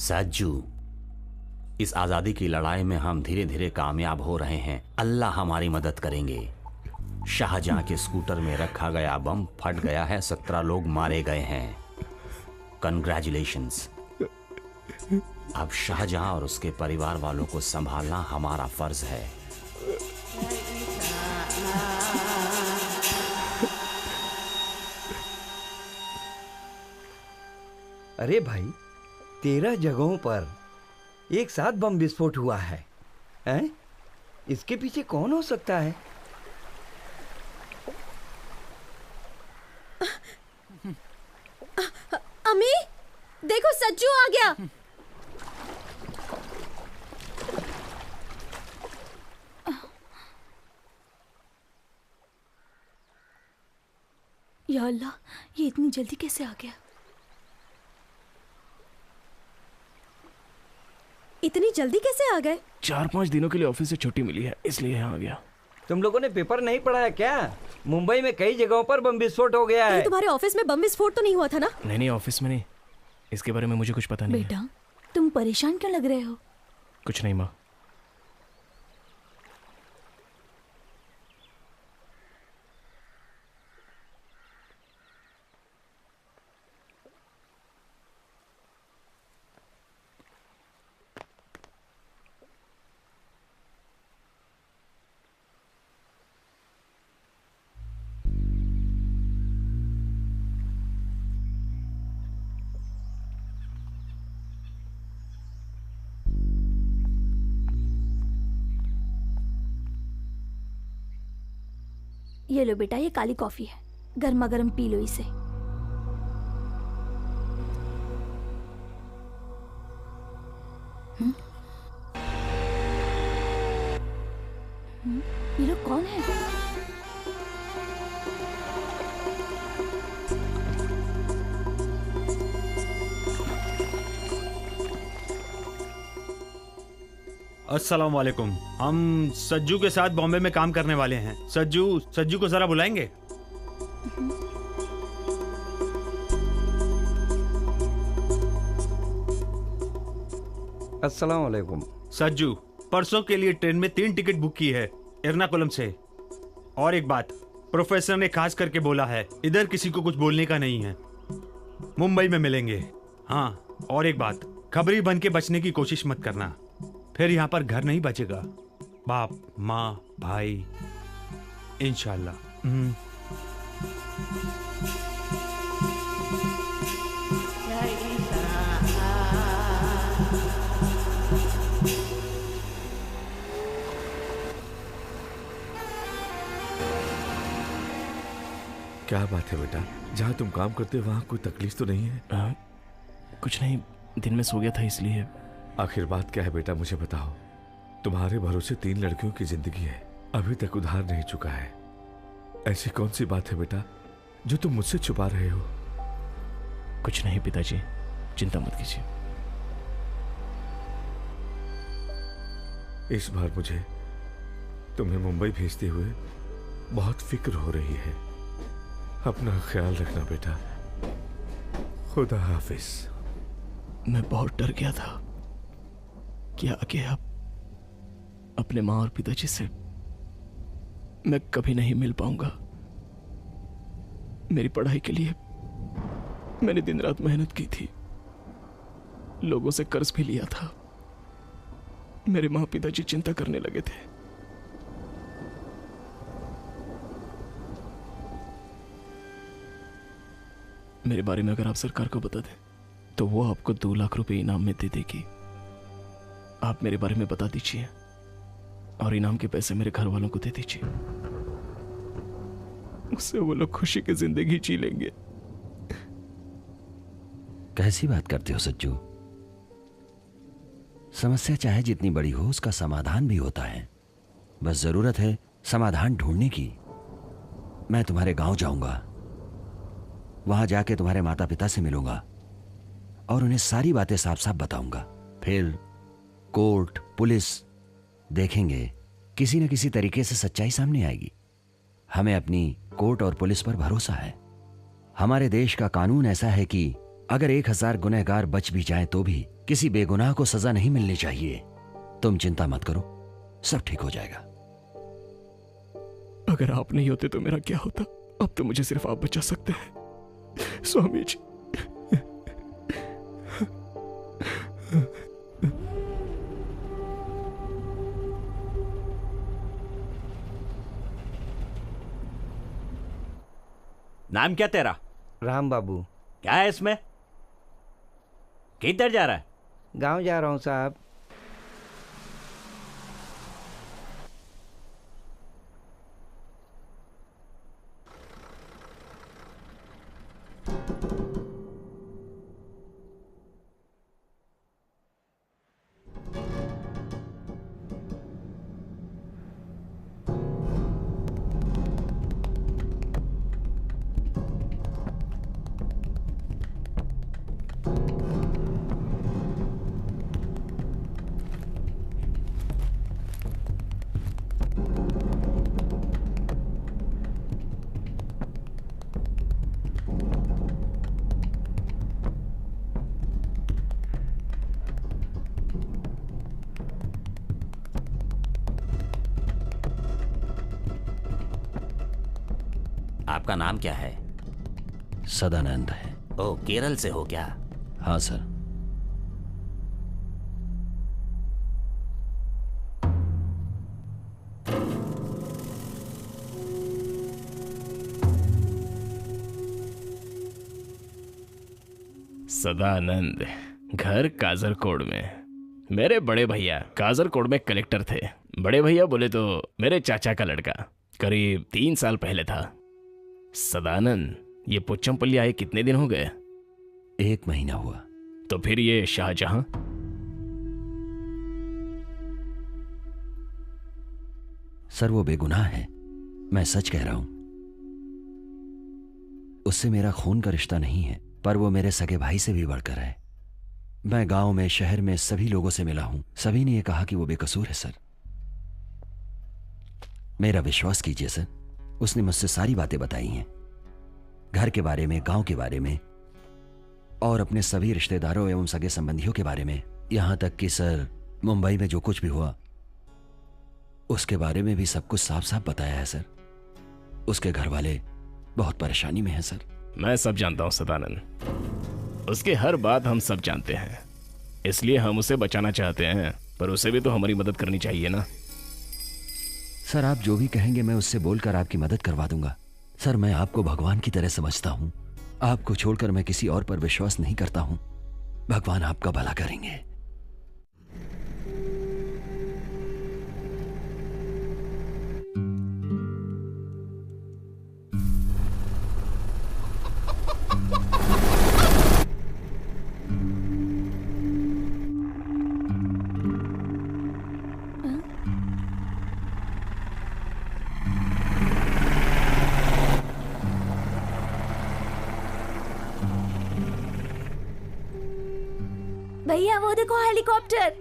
[SPEAKER 10] साजू, इस आजादी की लड़ाई में हम धीरे धीरे कामयाब हो रहे हैं। अल्लाह हमारी मदद करेंगे। शाहजहां के स्कूटर में रखा गया बम फट गया है, 17 लोग मारे गए हैं। कंग्रेचुलेशंस। अब शाहजहां और उसके परिवार वालों को संभालना हमारा फर्ज है।
[SPEAKER 8] अरे भाई, 13 जगहों पर एक साथ बम विस्फोट हुआ है। हैं? इसके पीछे कौन हो सकता है?
[SPEAKER 3] अम्मी देखो सज्जू आ गया।
[SPEAKER 2] या अल्लाह, ये इतनी जल्दी कैसे आ गया?
[SPEAKER 3] इतनी जल्दी कैसे आ गए?
[SPEAKER 11] 4-5 दिनों के लिए ऑफिस से छुट्टी मिली है, इसलिए यहाँ आ गया।
[SPEAKER 8] तुम लोगों ने पेपर नहीं पढ़ा है क्या? मुंबई में कई जगहों पर बम विस्फोट हो गया है।
[SPEAKER 3] तुम्हारे ऑफिस में बम विस्फोट तो नहीं हुआ था ना?
[SPEAKER 11] नहीं, ऑफिस में नहीं। इसके बारे में मुझे कुछ पता नहीं है।
[SPEAKER 2] बेटा, तुम परेशान क्यों लग रहे हो?
[SPEAKER 11] कुछ नहीं माँ।
[SPEAKER 2] ये लो बेटा, ये काली कॉफी है, गर्मा गर्म पी लो इसे। ये लोग कौन है?
[SPEAKER 4] अस्सलाम वालेकुम। हम सज्जू के साथ बॉम्बे में काम करने वाले हैं। सज्जू को जरा बुलाएंगे?
[SPEAKER 8] अस्सलाम वालेकुम।
[SPEAKER 4] सज्जू, परसों के लिए ट्रेन में 3 टिकट बुक की है एर्नाकुलम से। और एक बात, प्रोफेसर ने खास करके बोला है इधर किसी को कुछ बोलने का नहीं है। मुंबई में मिलेंगे। हाँ, और एक बात, खबरी बन के बचने की कोशिश मत करना, फिर यहाँ पर घर नहीं बचेगा। बाप, माँ, भाई, इंशाल्लाह।
[SPEAKER 9] क्या बात है बेटा, जहाँ तुम काम करते वहाँ कोई तकलीफ तो नहीं है?
[SPEAKER 11] कुछ नहीं, दिन में सो गया था इसलिए।
[SPEAKER 9] आखिर बात क्या है बेटा, मुझे बताओ। तुम्हारे भरोसे 3 लड़कियों की जिंदगी है, अभी तक उधार नहीं चुका है। ऐसी कौन सी बात है बेटा जो तुम मुझसे छुपा रहे हो?
[SPEAKER 11] कुछ नहीं पिताजी, चिंता मत कीजिए।
[SPEAKER 9] इस बार मुझे तुम्हें मुंबई भेजते हुए बहुत फिक्र हो रही है। अपना ख्याल रखना बेटा। खुदा हाफिज।
[SPEAKER 11] मैं बहुत डर गया था कि आगे अब अपने माँ और पिताजी से मैं कभी नहीं मिल पाऊंगा। मेरी पढ़ाई के लिए मैंने दिन रात मेहनत की थी, लोगों से कर्ज भी लिया था। मेरे माँ पिताजी चिंता करने लगे थे। मेरे बारे में अगर आप सरकार को बता दें तो वो आपको 2 लाख रुपए इनाम में दे देगी। आप मेरे बारे में बता दीजिए और इनाम के पैसे मेरे घर वालों को दे दीजिए। उससे वो लोग खुशी की जिंदगी जी लेंगे।
[SPEAKER 5] कैसी बात करते हो सज्जू? समस्या चाहे जितनी बड़ी हो उसका समाधान भी होता है, बस जरूरत है समाधान ढूंढने की। मैं तुम्हारे गांव जाऊंगा, वहां जाके तुम्हारे माता पिता से मिलूंगा और उन्हें सारी बातें साफ साफ बताऊंगा। फिर कोर्ट पुलिस देखेंगे, किसी न किसी तरीके से सच्चाई सामने आएगी। हमें अपनी कोर्ट और पुलिस पर भरोसा है। हमारे देश का कानून ऐसा है कि अगर 1000 गुनहगार बच भी जाएं तो भी किसी बेगुनाह को सजा नहीं मिलनी चाहिए। तुम चिंता मत करो, सब ठीक हो जाएगा।
[SPEAKER 11] अगर आप नहीं होते तो मेरा क्या होता? अब तो मुझे सिर्फ आप बचा सकते हैं स्वामी जी।
[SPEAKER 7] नाम क्या तेरा?
[SPEAKER 8] राम बाबू।
[SPEAKER 7] क्या है इसमें? किधर जा रहा है?
[SPEAKER 8] गांव जा रहा हूं साहब।
[SPEAKER 10] आपका नाम क्या है?
[SPEAKER 5] सदानंद है।
[SPEAKER 10] ओ, केरल से हो क्या?
[SPEAKER 5] हाँ सर।
[SPEAKER 11] सदानंद, घर काजरकोड में। मेरे बड़े भैया काजरकोड में कलेक्टर थे। बड़े भैया बोले तो मेरे चाचा का लड़का, करीब 3 साल पहले था। सदानंद, ये पुच्चमपल्ली आए कितने दिन हो गए?
[SPEAKER 5] 1 महीना हुआ।
[SPEAKER 11] तो फिर ये शाहजहां?
[SPEAKER 5] सर वो बेगुनाह है, मैं सच कह रहा हूं। उससे मेरा खून का रिश्ता नहीं है, पर वो मेरे सगे भाई से भी बढ़कर है। मैं गांव में, शहर में सभी लोगों से मिला हूं, सभी ने ये कहा कि वो बेकसूर है सर। मेरा विश्वास कीजिए सर, उसने मुझसे सारी बातें बताई हैं, घर के बारे में, गांव के बारे में और अपने सभी रिश्तेदारों एवं सगे संबंधियों के बारे में। यहां तक कि सर मुंबई में जो कुछ भी हुआ उसके बारे में भी सब कुछ साफ साफ बताया है सर। उसके घर वाले बहुत परेशानी में हैं सर।
[SPEAKER 11] मैं सब जानता हूं सदानंद, उसकी हर बात हम सब जानते हैं, इसलिए हम उसे बचाना चाहते हैं, पर उसे भी तो हमारी मदद करनी चाहिए ना।
[SPEAKER 5] सर आप जो भी कहेंगे मैं उससे बोलकर आपकी मदद करवा दूंगा। सर मैं आपको भगवान की तरह समझता हूं, आपको छोड़कर मैं किसी और पर विश्वास नहीं करता हूं। भगवान आपका भला करेंगे।
[SPEAKER 2] भैया वो देखो हेलीकॉप्टर।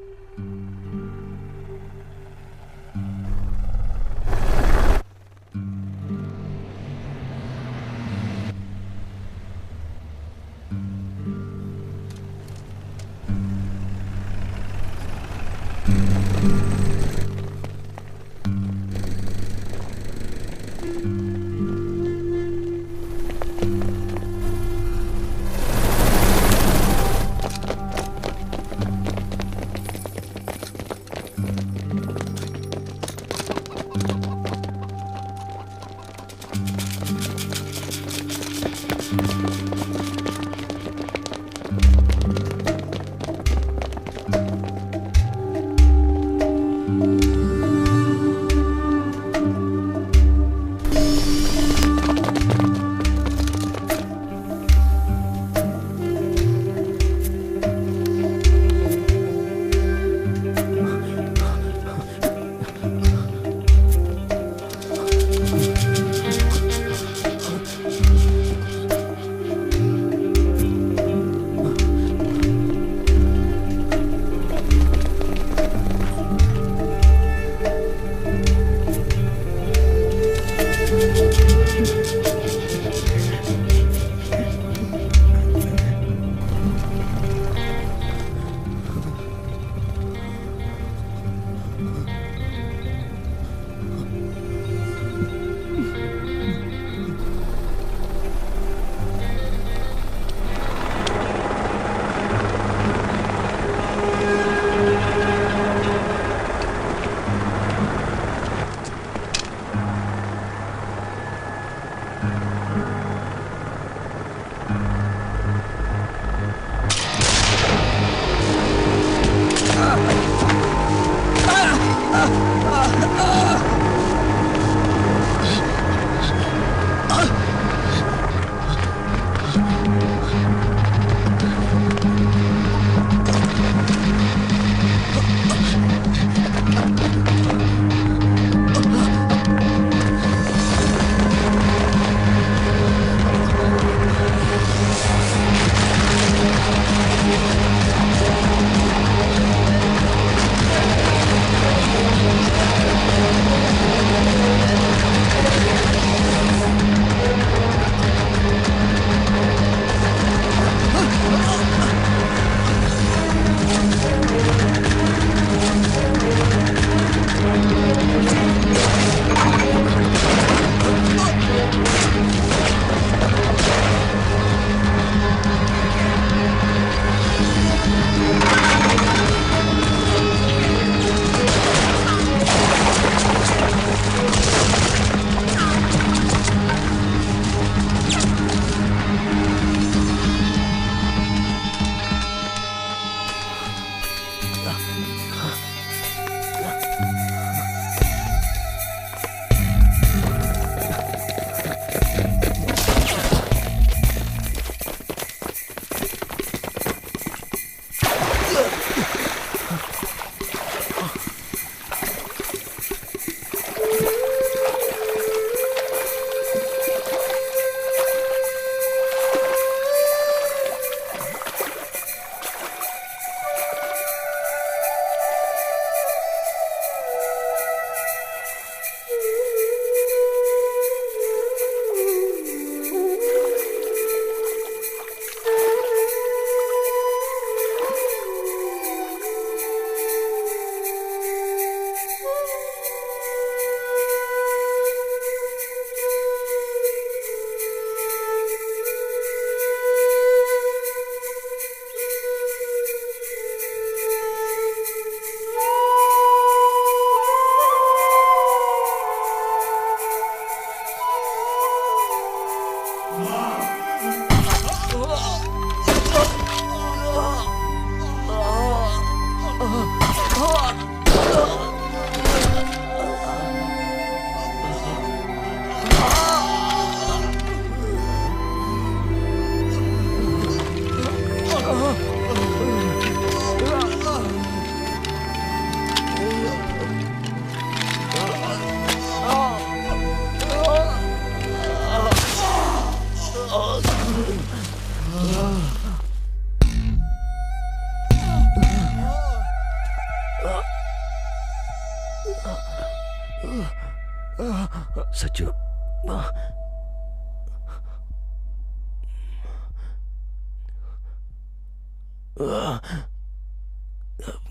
[SPEAKER 5] सच्चू,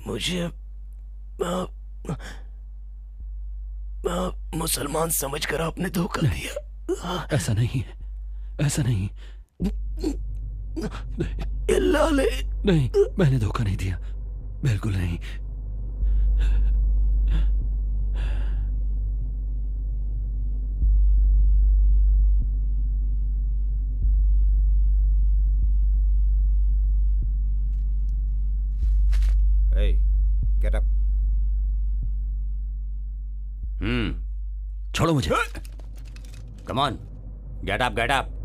[SPEAKER 14] मुझे मुसलमान समझकर आपने धोखा दिया।
[SPEAKER 5] ऐसा नहीं है, ऐसा नहीं। नहीं, मैंने धोखा नहीं दिया, बिल्कुल नहीं।
[SPEAKER 10] Hey, get up.
[SPEAKER 5] छोड़ो मुझे।
[SPEAKER 10] Come on, get up, get up.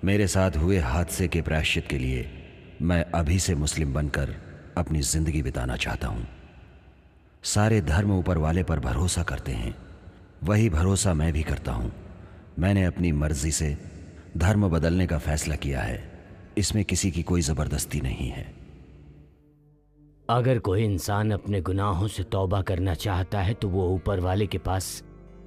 [SPEAKER 5] मेरे साथ हुए हादसे के प्रायश्चित के लिए मैं अभी से मुस्लिम बनकर अपनी जिंदगी बिताना चाहता हूं। सारे धर्म ऊपर वाले पर भरोसा करते हैं, वही भरोसा मैं भी करता हूं। मैंने अपनी मर्जी से धर्म बदलने का फैसला किया है, इसमें किसी की कोई जबरदस्ती नहीं है।
[SPEAKER 6] अगर कोई इंसान अपने गुनाहों से तौबा करना चाहता है तो वो ऊपर वाले के पास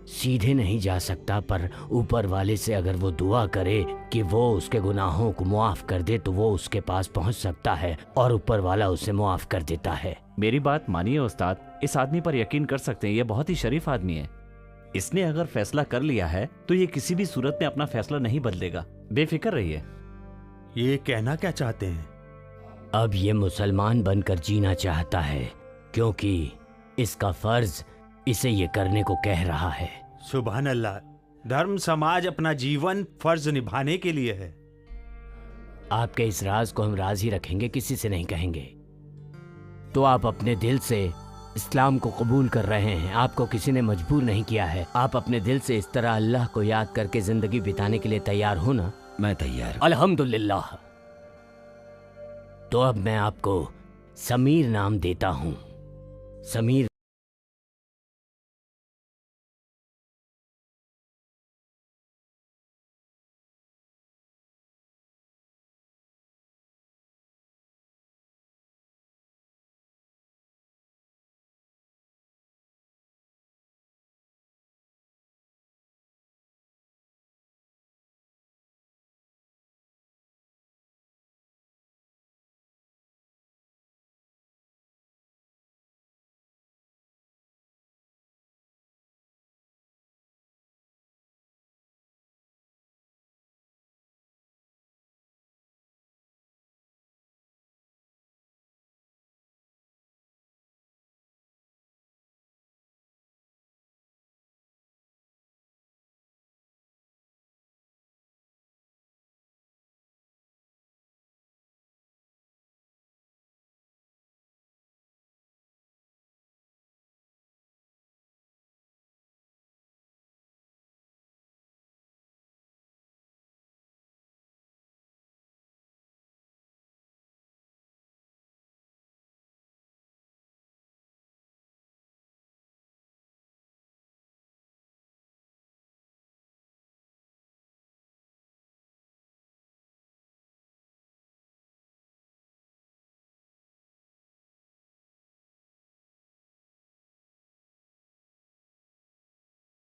[SPEAKER 6] सीधे नहीं जा सकता, पर ऊपर वाले से अगर वो दुआ करे कि वो उसके गुनाहों को मुआफ कर दे तो वो उसके पास पहुंच सकता है और ऊपर वाला उसे मुआफ कर देता है।
[SPEAKER 7] मेरी बात मानिए उस्ताद, इस आदमी पर यकीन कर सकते हैं, ये बहुत ही शरीफ आदमी है। इसने अगर फैसला कर लिया है तो ये किसी भी सूरत में अपना फैसला नहीं बदलेगा, बेफिक्र रहिए।
[SPEAKER 4] ये कहना क्या चाहते हैं?
[SPEAKER 6] अब ये मुसलमान बनकर जीना चाहता है क्योंकि इसका फर्ज इसे ये करने को कह रहा है।
[SPEAKER 4] सुभान अल्लाह, धर्म समाज अपना जीवन फर्ज निभाने के लिए है।
[SPEAKER 6] आपके इस राज को हम राज ही रखेंगे, किसी से नहीं कहेंगे। तो आप अपने दिल से इस्लाम को कबूल कर रहे हैं, आपको किसी ने मजबूर नहीं किया है। आप अपने दिल से इस तरह अल्लाह को याद करके जिंदगी बिताने के लिए तैयार हो ना?
[SPEAKER 5] मैं तैयार।
[SPEAKER 6] अल्हम्दुलिल्लाह। तो अब मैं आपको समीर नाम देता हूं। समीर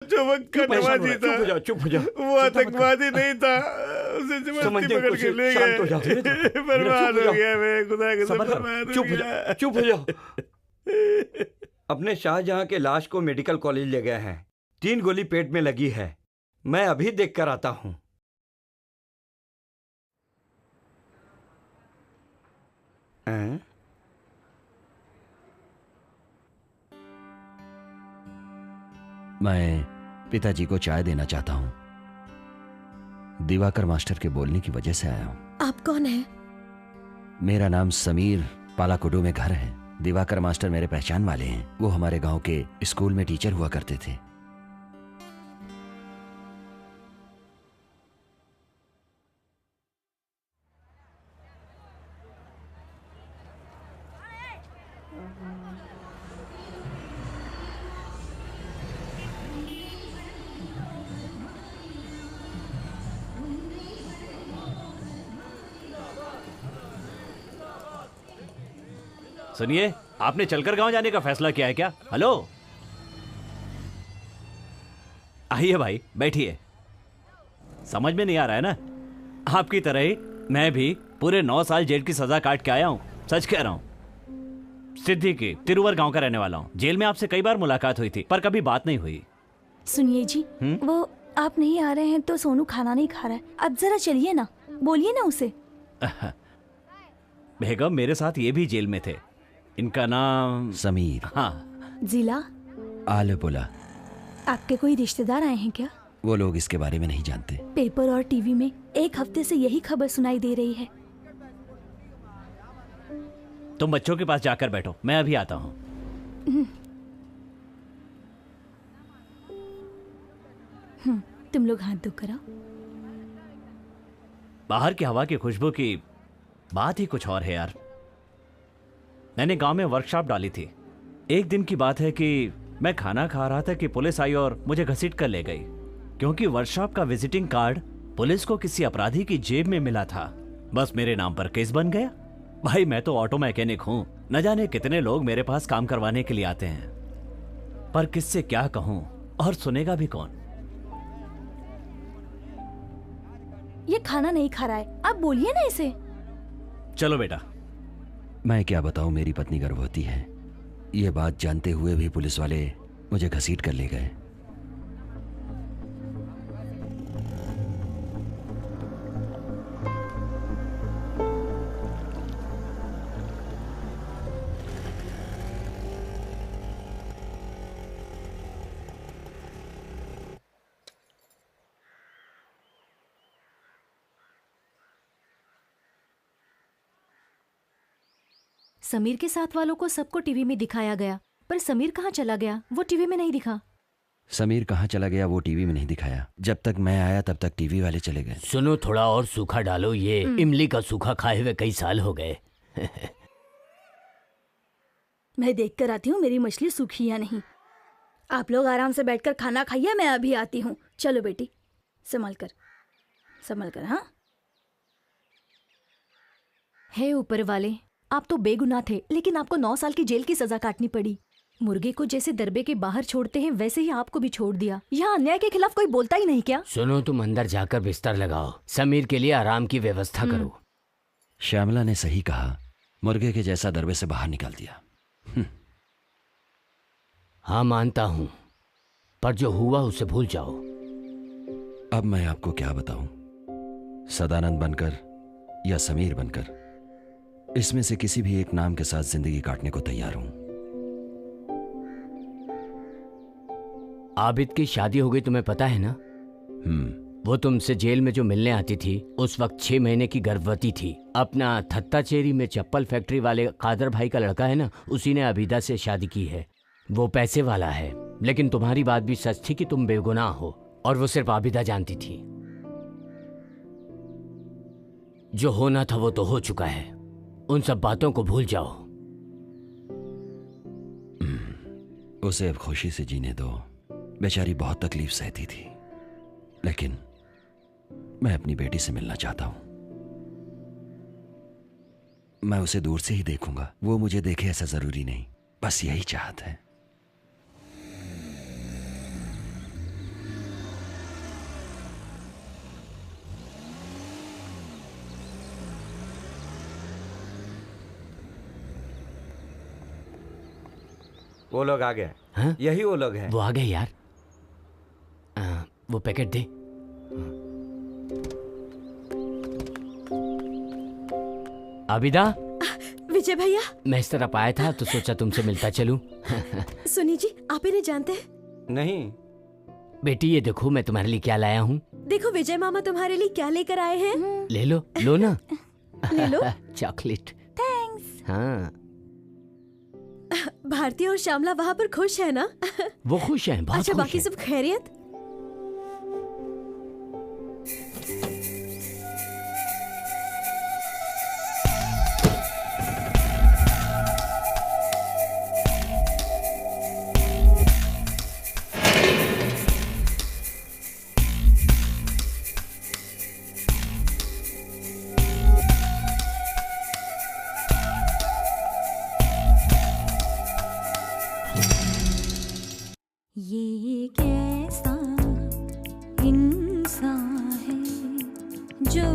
[SPEAKER 9] चमक का नवाजी था,
[SPEAKER 6] चुप हो जा।
[SPEAKER 9] वो आतंकवादी नहीं था, उसे जबरदस्ती पकड़ के ले गए। बर्बाद हो गया मैं, खुदा के बर्बाद हो गया।
[SPEAKER 6] चुप हो जा।
[SPEAKER 8] अपने शाहजहां के लाश को मेडिकल कॉलेज ले गए हैं, 3 गोली पेट में लगी है। मैं अभी देख कर आता हूँ।
[SPEAKER 5] मैं पिताजी को चाय देना चाहता हूं। दिवाकर मास्टर के बोलने की वजह से आया हूं।
[SPEAKER 3] आप कौन हैं?
[SPEAKER 5] मेरा नाम समीर, पालाकुडू में घर है। दिवाकर मास्टर मेरे पहचान वाले हैं, वो हमारे गांव के स्कूल में टीचर हुआ करते थे।
[SPEAKER 7] सुनिए, आपने चलकर गांव जाने का फैसला किया है क्या? हेलो, आइए भाई, बैठिए। समझ में नहीं आ रहा है ना? आपकी तरह ही मैं भी पूरे 9 साल जेल की सजा काट के आया हूं। सच कह रहा हूं। सिद्दीकी, तिरुवर गांव का रहने वाला हूं। जेल में आपसे कई बार मुलाकात हुई थी, पर कभी बात नहीं हुई।
[SPEAKER 2] सुनिए जी, वो आप नहीं आ रहे हैं तो सोनू खाना नहीं खा रहा है। आप जरा चलिए ना, बोलिए ना उसे।
[SPEAKER 7] बेगम मेरे साथ ये भी जेल में थे। इनका नाम
[SPEAKER 5] समीर।
[SPEAKER 7] हाँ।
[SPEAKER 2] जिला
[SPEAKER 5] आलेपुला।
[SPEAKER 2] आपके कोई रिश्तेदार आए हैं क्या?
[SPEAKER 5] वो लोग इसके बारे में नहीं जानते।
[SPEAKER 2] पेपर और टीवी में 1 हफ्ते से यही खबर सुनाई दे रही है।
[SPEAKER 7] तुम बच्चों के पास जाकर बैठो, मैं अभी आता हूँ।
[SPEAKER 2] तुम लोग हाथ धो कर आओ।
[SPEAKER 7] बाहर की हवा की खुशबू की बात ही कुछ और है यार। मैंने गांव में वर्कशॉप डाली थी। एक दिन की बात है कि मैं खाना खा रहा था कि पुलिस आई और मुझे घसीट कर ले गई, क्योंकि वर्कशॉप का विजिटिंग कार्ड पुलिस को किसी अपराधी की जेब में मिला था। बस मेरे नाम पर केस बन गया। भाई मैं तो ऑटो मैकेनिक हूं, न जाने कितने लोग मेरे पास काम करवाने के लिए आते हैं, पर किससे क्या कहूं और सुनेगा भी कौन।
[SPEAKER 2] ये खाना नहीं खा रहा है, आप बोलिए ना इसे।
[SPEAKER 7] चलो बेटा।
[SPEAKER 5] मैं क्या बताऊं, मेरी पत्नी गर्भवती है। ये बात जानते हुए भी पुलिस वाले मुझे घसीट कर ले गए।
[SPEAKER 3] समीर के साथ वालों को सबको टीवी में दिखाया गया, पर समीर कहाँ चला गया वो टीवी में नहीं दिखा।
[SPEAKER 5] समीर कहाँ चला गया वो टीवी में नहीं दिखाया। जब तक मैं आया तब तक टीवी वाले चले गए।
[SPEAKER 6] सुनो, थोड़ा और सूखा डालो, ये इमली का सूखा खाए हुए कई साल हो गए।
[SPEAKER 2] मैं देख कर आती हूँ मेरी मछली सूखी या नहीं। आप लोग आराम से बैठकर खाना खाइए, मैं अभी आती हूँ। चलो बेटी, संभल कर। हाँ,
[SPEAKER 3] हे ऊपर वाले, आप तो बेगुनाह थे, लेकिन आपको 9 साल की जेल की सजा काटनी पड़ी। मुर्गे को जैसे दरबे के बाहर छोड़ते हैं वैसे ही आपको भी छोड़ दिया। यहाँ अन्याय के खिलाफ कोई बोलता ही नहीं क्या?
[SPEAKER 6] सुनो, तुम अंदर जाकर बिस्तर लगाओ, समीर के लिए आराम की व्यवस्था करो।
[SPEAKER 5] श्यामला ने सही कहा, मुर्गे के जैसा दरबे से बाहर निकाल दिया।
[SPEAKER 6] हाँ मानता हूं, पर जो हुआ उसे भूल जाओ।
[SPEAKER 5] अब मैं आपको क्या बताऊं, सदानंद बनकर या समीर बनकर, इसमें से किसी भी एक नाम के साथ जिंदगी काटने को तैयार हूं।
[SPEAKER 6] आबिद की शादी हो गई, तुम्हें पता है ना? वो तुमसे जेल में जो मिलने आती थी, उस वक्त 6 महीने की गर्भवती थी। अपना थत्ताचेरी में चप्पल फैक्ट्री वाले कादर भाई का लड़का है ना, उसी ने अबीदा से शादी की है। वो पैसे वाला है, लेकिन तुम्हारी बात भी सच थी कि तुम बेगुनाह हो, और वो सिर्फ आबिदा जानती थी। जो होना था वो तो हो चुका है, उन सब बातों को भूल जाओ।
[SPEAKER 5] उसे अब खुशी से जीने दो। बेचारी बहुत तकलीफ सहती थी, लेकिन मैं अपनी बेटी से मिलना चाहता हूं। मैं उसे दूर से ही देखूंगा, वो मुझे देखे ऐसा जरूरी नहीं। बस यही चाहत है।
[SPEAKER 8] वो लोग आ गए।
[SPEAKER 6] हाँ?
[SPEAKER 8] यही वो लोग हैं।
[SPEAKER 6] वो आ गए यार। वो पैकेट दे। आबिदा।
[SPEAKER 3] विजय भैया,
[SPEAKER 6] मैं इस तरफ आया था तो सोचा तुमसे मिलता चलूं।
[SPEAKER 3] सुनी जी, आप इन्हें जानते हैं?
[SPEAKER 8] नहीं।
[SPEAKER 6] बेटी ये देखो मैं तुम्हारे लिए क्या लाया हूँ।
[SPEAKER 3] देखो विजय मामा तुम्हारे लिए क्या लेकर आए हैं।
[SPEAKER 6] ले लो, लो ना।
[SPEAKER 3] ले लो।
[SPEAKER 6] चॉकलेट।
[SPEAKER 2] थैंक्स।
[SPEAKER 6] हाँ।
[SPEAKER 3] भारती और श्यामला वहाँ पर खुश है ना?
[SPEAKER 6] वो खुश हैं, बहुत
[SPEAKER 3] अच्छा,
[SPEAKER 6] खुश
[SPEAKER 3] बाकी
[SPEAKER 6] हैं।
[SPEAKER 3] सब खैरियत?
[SPEAKER 2] ये कैसा इंसान है जो